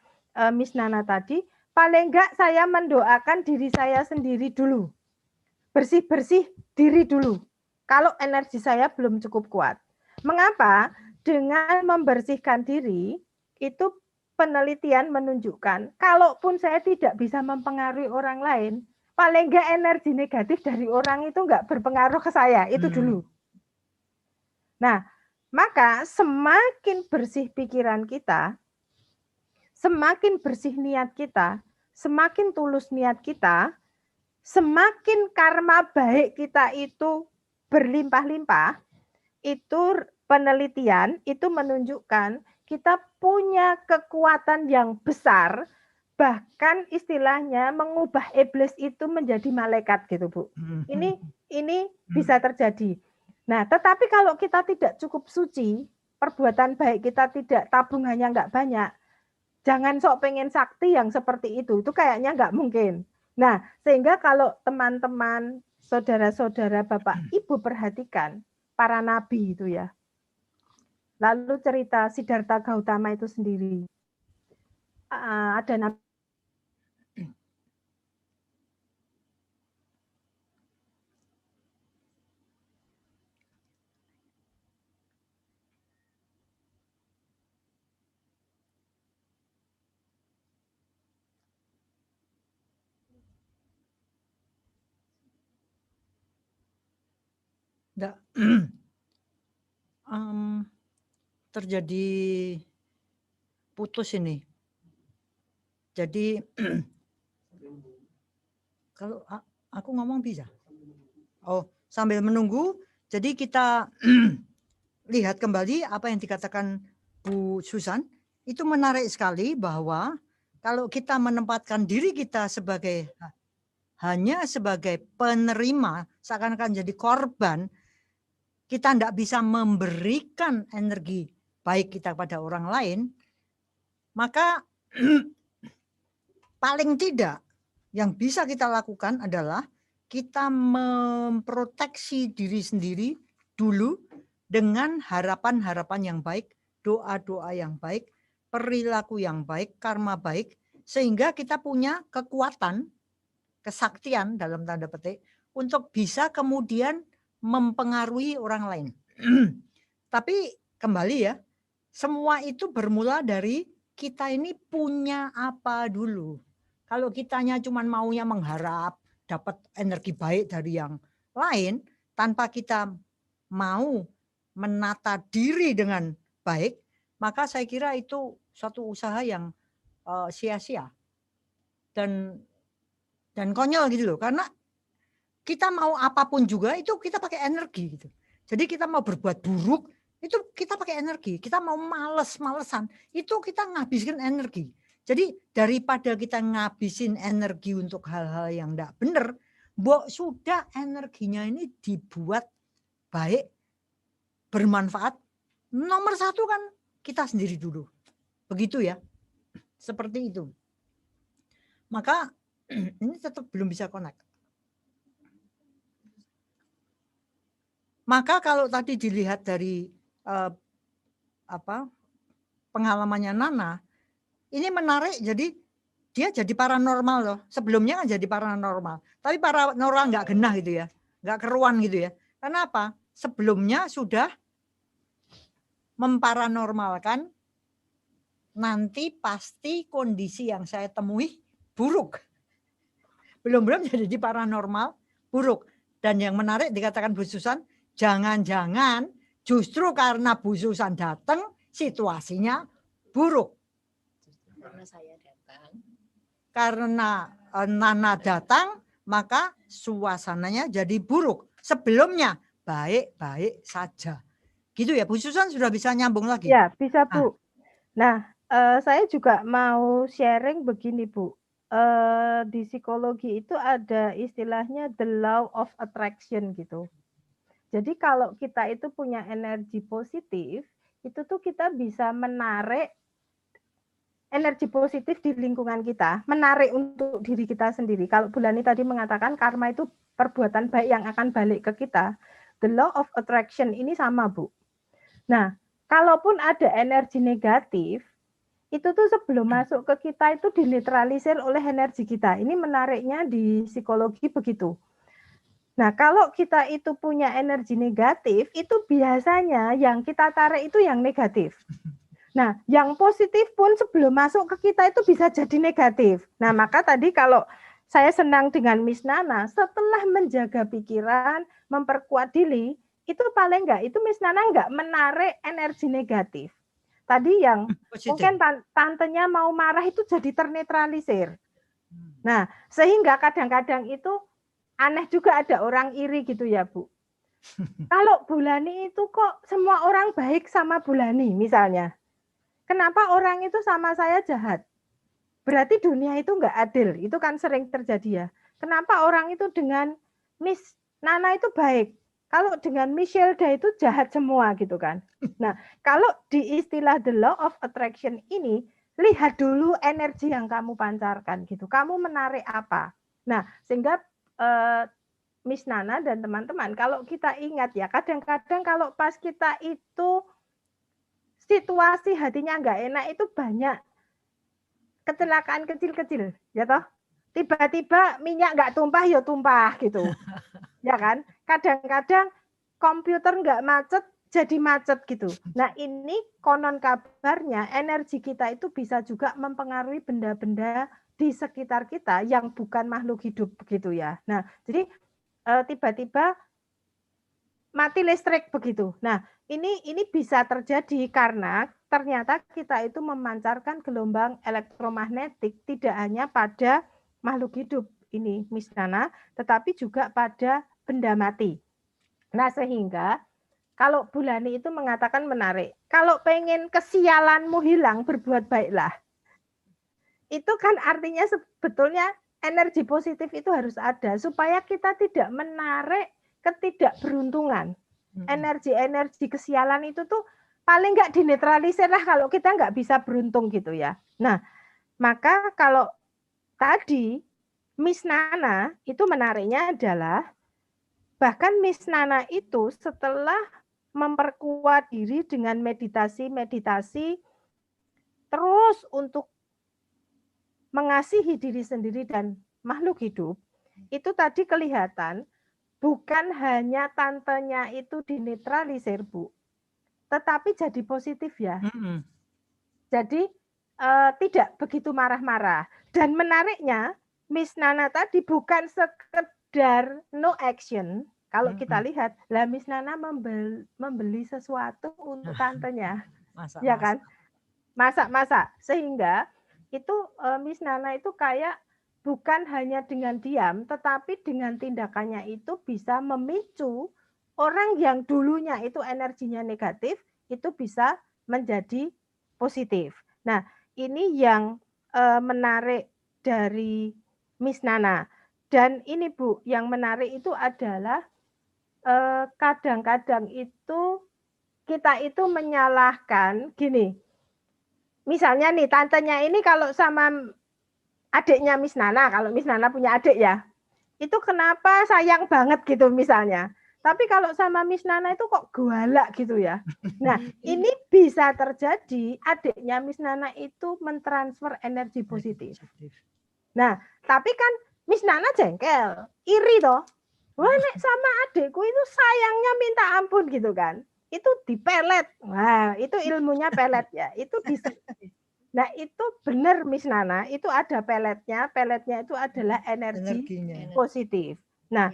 Miss Nana tadi, paling enggak saya mendoakan diri saya sendiri dulu. Bersih-bersih diri dulu. Kalau energi saya belum cukup kuat. Mengapa? Dengan membersihkan diri, itu penelitian menunjukkan, kalaupun saya tidak bisa mempengaruhi orang lain, paling enggak energi negatif dari orang itu enggak berpengaruh ke saya, itu dulu. Nah, maka semakin bersih pikiran kita, semakin bersih niat kita, semakin tulus niat kita, semakin karma baik kita itu berlimpah-limpah. Itu penelitian itu menunjukkan kita punya kekuatan yang besar, bahkan istilahnya mengubah iblis itu menjadi malaikat gitu Bu. Ini bisa terjadi. Nah, tetapi kalau kita tidak cukup suci, perbuatan baik kita tidak, tabungannya nggak banyak, jangan sok pengen sakti yang seperti itu kayaknya nggak mungkin. Nah, sehingga kalau teman-teman, saudara-saudara, Bapak, Ibu perhatikan, para nabi itu ya. Lalu cerita Siddhartha Gautama itu sendiri. Ada nabi Enggak. Terjadi putus ini. Jadi kalau aku ngomong bisa. Oh, sambil menunggu, jadi kita lihat kembali apa yang dikatakan Bu Susan. Itu menarik sekali bahwa kalau kita menempatkan diri kita hanya sebagai penerima, seakan-akan jadi korban, kita tidak bisa memberikan energi baik kita pada orang lain, maka paling tidak yang bisa kita lakukan adalah kita memproteksi diri sendiri dulu dengan harapan-harapan yang baik, doa-doa yang baik, perilaku yang baik, karma baik, sehingga kita punya kekuatan, kesaktian dalam tanda petik, untuk bisa kemudian mempengaruhi orang lain. Tapi kembali ya, semua itu bermula dari kita ini punya apa dulu. Kalau kitanya cuma maunya mengharap dapat energi baik dari yang lain, tanpa kita mau menata diri dengan baik, maka saya kira itu suatu usaha yang sia-sia dan konyol gitu loh. Karena kita mau apapun juga itu kita pakai energi gitu. Jadi kita mau berbuat buruk itu kita pakai energi. Kita mau males-malesan itu kita ngabisin energi. Jadi daripada kita ngabisin energi untuk hal-hal yang enggak benar, sudah energinya ini dibuat baik, bermanfaat. Nomor satu kan kita sendiri dulu. Begitu ya. Seperti itu. Maka ini tetap belum bisa connect. Maka kalau tadi dilihat dari pengalamannya Nana, ini menarik. Jadi dia jadi paranormal loh. Sebelumnya kan jadi paranormal, tapi paranormal nggak genah gitu ya, nggak keruan gitu ya. Kenapa? Sebelumnya sudah memparanormalkan nanti pasti kondisi yang saya temui buruk. Belum jadi paranormal buruk. Dan yang menarik dikatakan Bu Susan, jangan-jangan justru karena Bu Susan datang situasinya buruk. Karena saya datang. Karena Nana datang, maka suasananya jadi buruk. Sebelumnya baik-baik saja. Gitu ya, Bu Susan sudah bisa nyambung lagi? Ya, bisa Bu. Nah, saya juga mau sharing begini Bu. Di psikologi itu ada istilahnya the law of attraction gitu. Jadi kalau kita itu punya energi positif, itu tuh kita bisa menarik energi positif di lingkungan kita, menarik untuk diri kita sendiri. Kalau Bulani tadi mengatakan karma itu perbuatan baik yang akan balik ke kita, the law of attraction ini sama, Bu. Nah, kalaupun ada energi negatif, itu tuh sebelum masuk ke kita itu dinetralisir oleh energi kita. Ini menariknya di psikologi begitu. Nah, kalau kita itu punya energi negatif, itu biasanya yang kita tarik itu yang negatif. Nah, yang positif pun sebelum masuk ke kita itu bisa jadi negatif. Nah, maka tadi kalau saya senang dengan Miss Nana, setelah menjaga pikiran, memperkuat diri, itu paling enggak, itu Miss Nana enggak menarik energi negatif. Tadi yang mungkin tantenya mau marah itu jadi ternetralisir. Nah, sehingga kadang-kadang itu aneh juga ada orang iri gitu ya, Bu. Kalau Bulani itu kok semua orang baik sama Bulani misalnya. Kenapa orang itu sama saya jahat? Berarti dunia itu enggak adil. Itu kan sering terjadi ya. Kenapa orang itu dengan Miss Nana itu baik? Kalau dengan Michelle itu jahat semua gitu kan. Nah, kalau di istilah the law of attraction ini, lihat dulu energi yang kamu pancarkan gitu. Kamu menarik apa? Nah, sehingga Miss Nana dan teman-teman, kalau kita ingat ya, kadang-kadang kalau pas kita itu situasi hatinya nggak enak itu banyak kecelakaan kecil-kecil, ya toh? Tiba-tiba minyak nggak tumpah, ya tumpah gitu. Ya kan, kadang-kadang komputer nggak macet jadi macet gitu. Nah, ini konon kabarnya energi kita itu bisa juga mempengaruhi benda-benda di sekitar kita yang bukan makhluk hidup begitu ya. Nah, jadi tiba-tiba mati listrik begitu. Nah, ini bisa terjadi karena ternyata kita itu memancarkan gelombang elektromagnetik tidak hanya pada makhluk hidup ini Miss Nana, tetapi juga pada benda mati. Nah, sehingga kalau Bulani itu mengatakan menarik, kalau pengen kesialanmu hilang, berbuat baiklah. Itu kan artinya sebetulnya energi positif itu harus ada, supaya kita tidak menarik ketidakberuntungan. Energi-energi kesialan itu tuh paling nggak dinetralisir lah kalau kita nggak bisa beruntung gitu ya. Nah, maka kalau tadi Miss Nana itu menariknya adalah bahkan Miss Nana itu setelah memperkuat diri dengan meditasi terus untuk mengasihi diri sendiri dan makhluk hidup, itu tadi kelihatan bukan hanya tantenya itu dinetralisir, Bu, tetapi jadi positif ya. Jadi tidak begitu marah-marah. Dan menariknya, Miss Nana tadi bukan sekedar no action. Kalau kita lihat, lah Miss Nana membeli sesuatu untuk tantenya, ya kan? Masak-masak. Sehingga itu Miss Nana itu kayak bukan hanya dengan diam, tetapi dengan tindakannya itu bisa memicu orang yang dulunya itu energinya negatif, itu bisa menjadi positif. Nah, ini yang menarik dari Miss Nana. Dan ini Bu, yang menarik itu adalah kadang-kadang itu kita itu menyalahkan gini. Misalnya nih, tantenya ini kalau sama adiknya Miss Nana, kalau Miss Nana punya adik ya, itu kenapa sayang banget gitu misalnya. Tapi kalau sama Miss Nana itu kok galak gitu ya. Nah, ini bisa terjadi adiknya Miss Nana itu mentransfer energi positif. Nah, tapi kan Miss Nana jengkel, iri toh. Wah, nek sama adikku itu sayangnya minta ampun gitu kan. Itu dipelet. Wah, itu ilmunya pelet ya. Itu Nah, itu benar Miss Nana, itu ada peletnya. Peletnya itu adalah energi positif. Nah,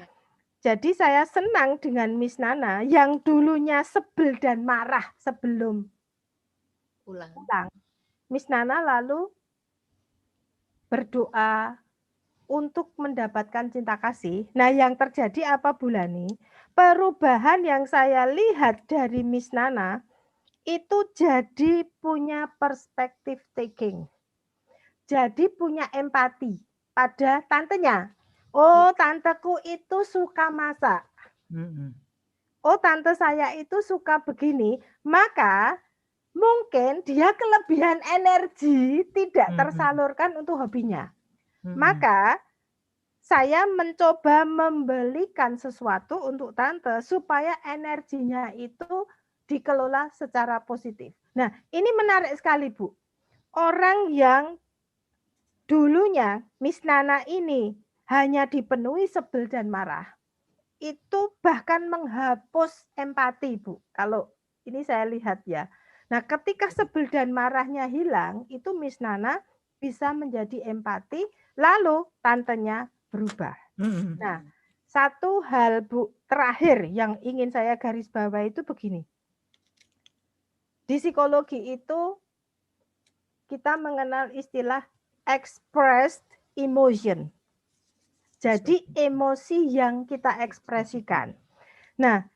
jadi saya senang dengan Miss Nana yang dulunya sebel dan marah sebelum pulang. Miss Nana lalu berdoa untuk mendapatkan cinta kasih. Nah, yang terjadi apa Bulani? Perubahan yang saya lihat dari Miss Nana itu jadi punya perspektif taking. Jadi punya empati pada tantenya. Oh, tanteku itu suka masak. Oh, tante saya itu suka begini. Maka mungkin dia kelebihan energi tidak tersalurkan untuk hobinya. Maka saya mencoba membelikan sesuatu untuk tante supaya energinya itu dikelola secara positif. Nah, ini menarik sekali, Bu. Orang yang dulunya Miss Nana ini hanya dipenuhi sebel dan marah, itu bahkan menghapus empati, Bu. Kalau ini saya lihat ya. Nah, ketika sebel dan marahnya hilang, itu Miss Nana bisa menjadi empati, lalu tantenya berubah. Nah, satu hal, Bu, terakhir yang ingin saya garis bawahi itu begini. Di psikologi itu kita mengenal istilah expressed emotion. Jadi emosi yang kita ekspresikan. Nah,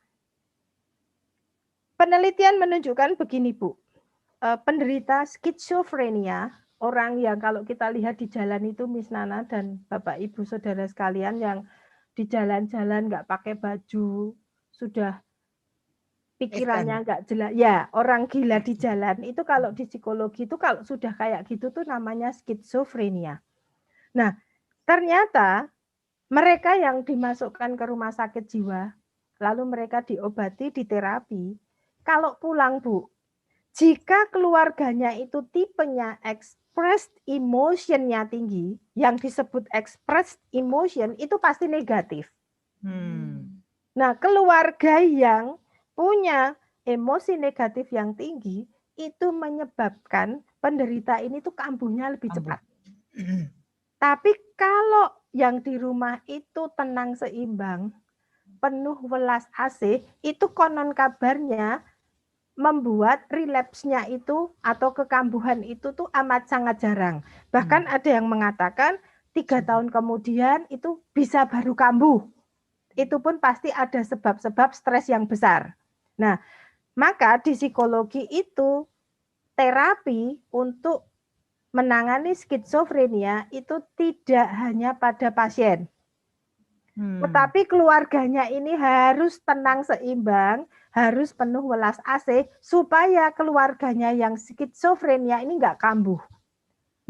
penelitian menunjukkan begini, Bu. Penderita skizofrenia, orang yang kalau kita lihat di jalan itu Miss Nana dan Bapak Ibu Saudara sekalian yang di jalan-jalan nggak pakai baju, sudah pikirannya nggak jelas. Ya, orang gila di jalan itu kalau di psikologi itu kalau sudah kayak gitu tuh namanya skizofrenia. Nah, ternyata mereka yang dimasukkan ke rumah sakit jiwa, lalu mereka diobati, diterapi, kalau pulang, Bu, jika keluarganya itu tipenya expressed emotion-nya tinggi, yang disebut expressed emotion itu pasti negatif. Nah, keluarga yang punya emosi negatif yang tinggi, itu menyebabkan penderita ini tuh kambuhnya lebih cepat. Tapi kalau yang di rumah itu tenang seimbang, penuh welas asih, itu konon kabarnya membuat relapse-nya itu atau kekambuhan itu tuh amat sangat jarang. Bahkan ada yang mengatakan 3 tahun kemudian itu bisa baru kambuh. Itu pun pasti ada sebab-sebab stres yang besar. Nah, maka di psikologi itu terapi untuk menangani skizofrenia itu tidak hanya pada pasien. Tetapi keluarganya ini harus tenang seimbang, harus penuh welas asih supaya keluarganya yang skizofrenia ini enggak kambuh.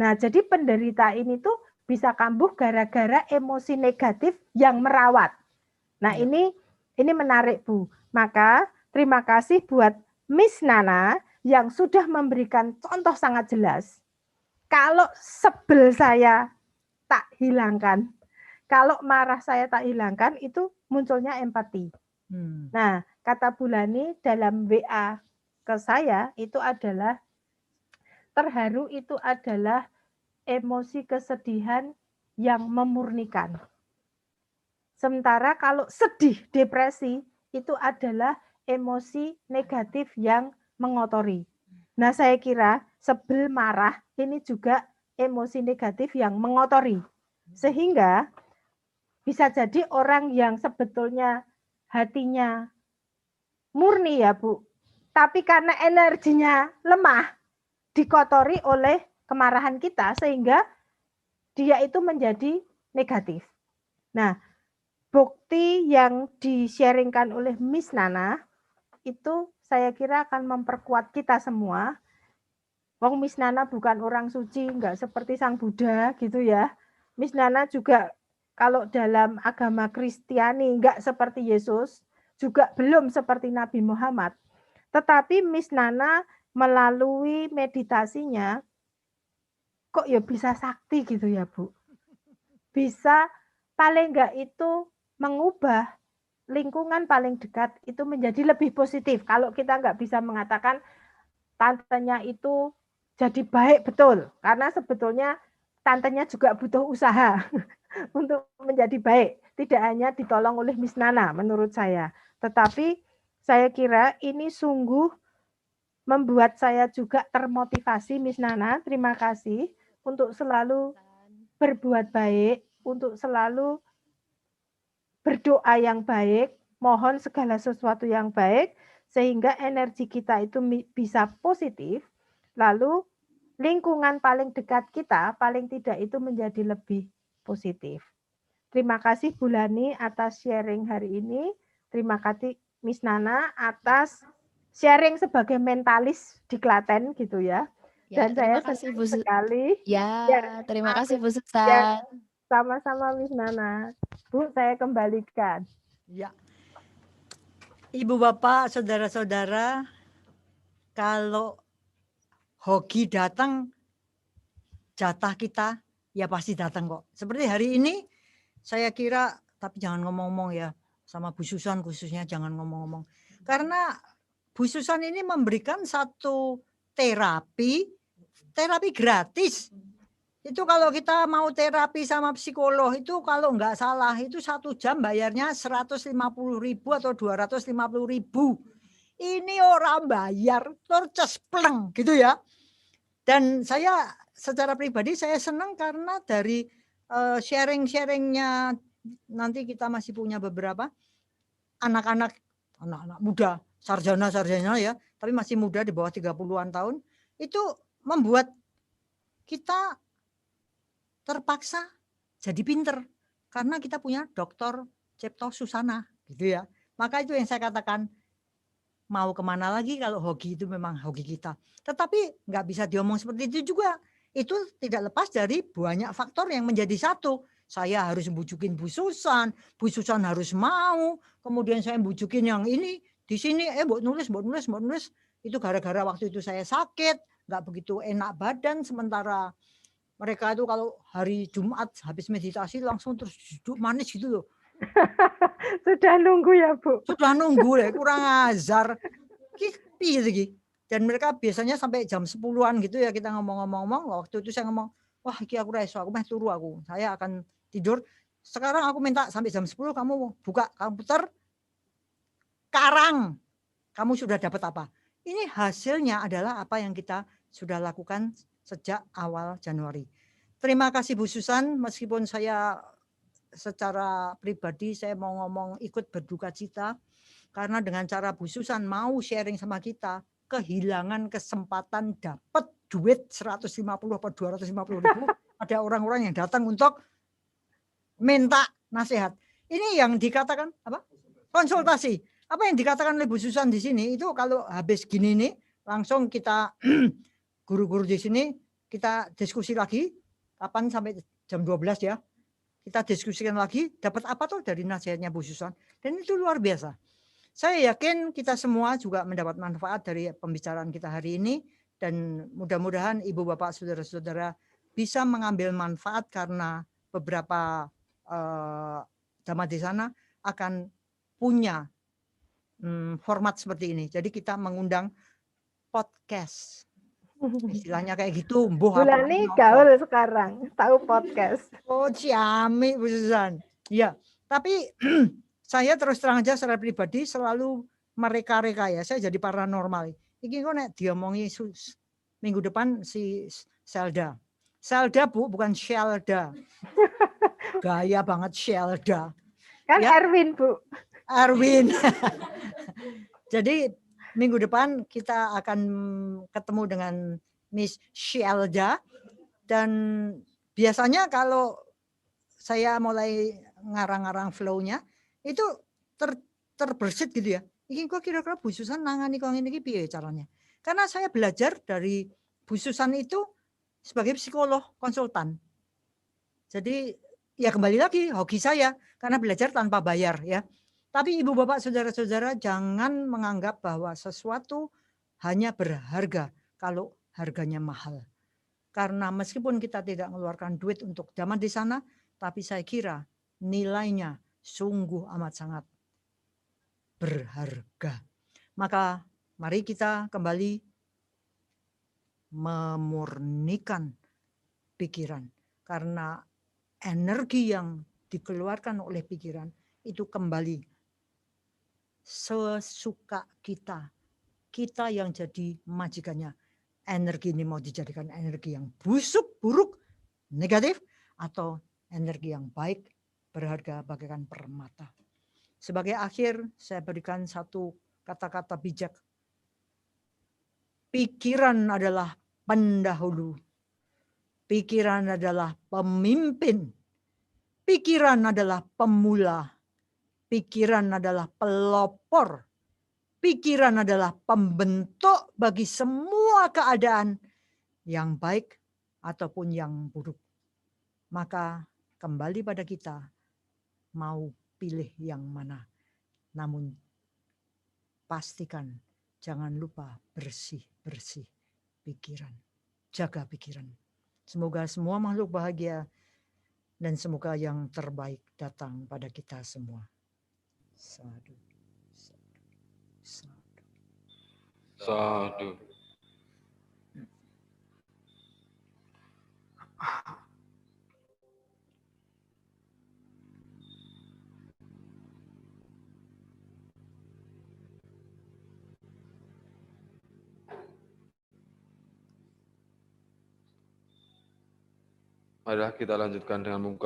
Nah, jadi penderita ini tuh bisa kambuh gara-gara emosi negatif yang merawat. Nah, ini menarik, Bu. Maka terima kasih buat Miss Nana yang sudah memberikan contoh sangat jelas. Kalau sebel saya tak hilangkan, kalau marah saya tak hilangkan, itu munculnya empati. Nah, kata Bulani dalam WA ke saya itu adalah terharu itu adalah emosi kesedihan yang memurnikan. Sementara kalau sedih, depresi itu adalah emosi negatif yang mengotori. Nah, saya kira sebel, marah ini juga emosi negatif yang mengotori. Sehingga bisa jadi orang yang sebetulnya hatinya murni ya, Bu. Tapi karena energinya lemah, dikotori oleh kemarahan kita sehingga dia itu menjadi negatif. Nah, bukti yang di-sharingkan oleh Miss Nana itu saya kira akan memperkuat kita semua. Wong Miss Nana bukan orang suci, enggak seperti Sang Buddha gitu ya. Miss Nana juga kalau dalam agama Kristiani enggak seperti Yesus, juga belum seperti Nabi Muhammad. Tetapi Miss Nana melalui meditasinya kok ya bisa sakti gitu ya, Bu. Bisa paling enggak itu mengubah lingkungan paling dekat itu menjadi lebih positif. Kalau kita nggak bisa mengatakan tantenya itu jadi baik betul, karena sebetulnya tantenya juga butuh usaha untuk menjadi baik. Tidak hanya ditolong oleh Miss Nana menurut saya. Tetapi saya kira ini sungguh membuat saya juga termotivasi, Miss Nana. Terima kasih untuk selalu berbuat baik, untuk selalu berdoa yang baik, mohon segala sesuatu yang baik, sehingga energi kita itu bisa positif, lalu lingkungan paling dekat kita, paling tidak itu menjadi lebih positif. Terima kasih Bulani atas sharing hari ini, terima kasih Miss Nana atas sharing sebagai mentalis di Klaten gitu ya. Ya, Dan saya terima kasih senang Bu Su- sekali. Ya, terima kasih Bu Ya, Susan. sama-sama Miss Nana. Bu, saya kembalikan. Ya, Ibu Bapak, saudara-saudara, kalau hoki datang, jatah kita ya pasti datang kok. Seperti hari ini, saya kira, tapi jangan ngomong-ngomong ya, sama Bu Susan khususnya jangan ngomong-ngomong. Karena Bu Susan ini memberikan satu terapi gratis. Itu kalau kita mau terapi sama psikolog itu kalau nggak salah itu 1 jam bayarnya 150.000 atau 250.000. Ini orang bayar terus pleng gitu ya. Dan saya secara pribadi saya senang karena dari sharing-sharingnya nanti kita masih punya beberapa anak-anak muda, sarjana ya, tapi masih muda di bawah 30-an tahun, itu membuat kita terpaksa jadi pinter karena kita punya Dr. Cipto Susana gitu ya. Maka itu yang saya katakan, mau kemana lagi kalau hoki itu memang hoki kita. Tetapi nggak bisa diomong seperti itu juga. Itu tidak lepas dari banyak faktor yang menjadi satu. Saya harus bujukin Bu Susan harus mau, kemudian saya bujukin yang ini di sini, buat nulis. Itu gara-gara waktu itu saya sakit, nggak begitu enak badan, sementara mereka itu kalau hari Jumat habis meditasi langsung terus duduk manis gitu loh. Sudah nunggu ya Bu? Sudah nunggu ya, kurang ajar. Gitu. Dan mereka biasanya sampai jam 10-an gitu ya kita ngomong-ngomong. Waktu itu saya ngomong, wah iki aku reso, aku meh turu aku. Saya akan tidur. Sekarang aku minta sampai jam 10 kamu buka komputer. Karang, kamu sudah dapat apa? Ini hasilnya adalah apa yang kita sudah lakukan sejak awal Januari. Terima kasih Bu Susan, meskipun saya secara pribadi saya mau ngomong ikut berduka cita karena dengan cara Bu Susan mau sharing sama kita, kehilangan kesempatan dapat duit 150 atau 250.000. Ada orang-orang yang datang untuk minta nasihat. Ini yang dikatakan apa? Konsultasi. Apa yang dikatakan oleh Bu Susan di sini itu kalau habis gini nih langsung kita guru-guru di sini kita diskusi lagi kapan sampai jam 12 ya. Kita diskusikan lagi dapat apa tuh dari nasihatnya Bu Susan. Dan itu luar biasa. Saya yakin kita semua juga mendapat manfaat dari pembicaraan kita hari ini dan mudah-mudahan Ibu Bapak Saudara-saudara bisa mengambil manfaat karena beberapa jamaah di sana akan punya format seperti ini. Jadi kita mengundang podcast. Istilahnya kayak gitu. Bulani gaul sekarang, tahu podcast. Oh, ciamik Bu Susan. Ya, tapi saya terus terang aja secara pribadi selalu mereka-reka ya. Saya jadi paranormal. Ini kok nek diomongi minggu depan si Selda. Selda Bu, bukan Shelda. Gaya banget Shelda. Kan ya. Erwin Bu. Erwin. Jadi minggu depan kita akan ketemu dengan Miss Shelda. Dan biasanya kalau saya mulai ngarang-ngarang flow-nya, itu terbersit gitu ya. Ini kok kira-kira Bu Susan nangani kok ini piye caranya. Karena saya belajar dari Bu Susan itu sebagai psikolog konsultan. Jadi ya kembali lagi hoki saya karena belajar tanpa bayar ya. Tapi Ibu Bapak Saudara-saudara jangan menganggap bahwa sesuatu hanya berharga kalau harganya mahal. Karena meskipun kita tidak mengeluarkan duit untuk zaman di sana, tapi saya kira nilainya sungguh amat sangat berharga. Maka mari kita kembali memurnikan pikiran. Karena energi yang dikeluarkan oleh pikiran itu kembali sesuka kita. Kita yang jadi majikannya. Energi ini mau dijadikan energi yang busuk, buruk, negatif, atau energi yang baik, berharga bagaikan permata. Sebagai akhir, saya berikan satu kata-kata bijak. Pikiran adalah pendahulu. Pikiran adalah pemimpin. Pikiran adalah pemula. Pikiran adalah pelopor. Pikiran adalah pembentuk bagi semua keadaan yang baik ataupun yang buruk. Maka kembali pada kita mau pilih yang mana. Namun pastikan jangan lupa bersih-bersih pikiran. Jaga pikiran. Semoga semua makhluk bahagia dan semoga yang terbaik datang pada kita semua. Sadu. Sadu. Sadu. Marilah kita lanjutkan dengan membuka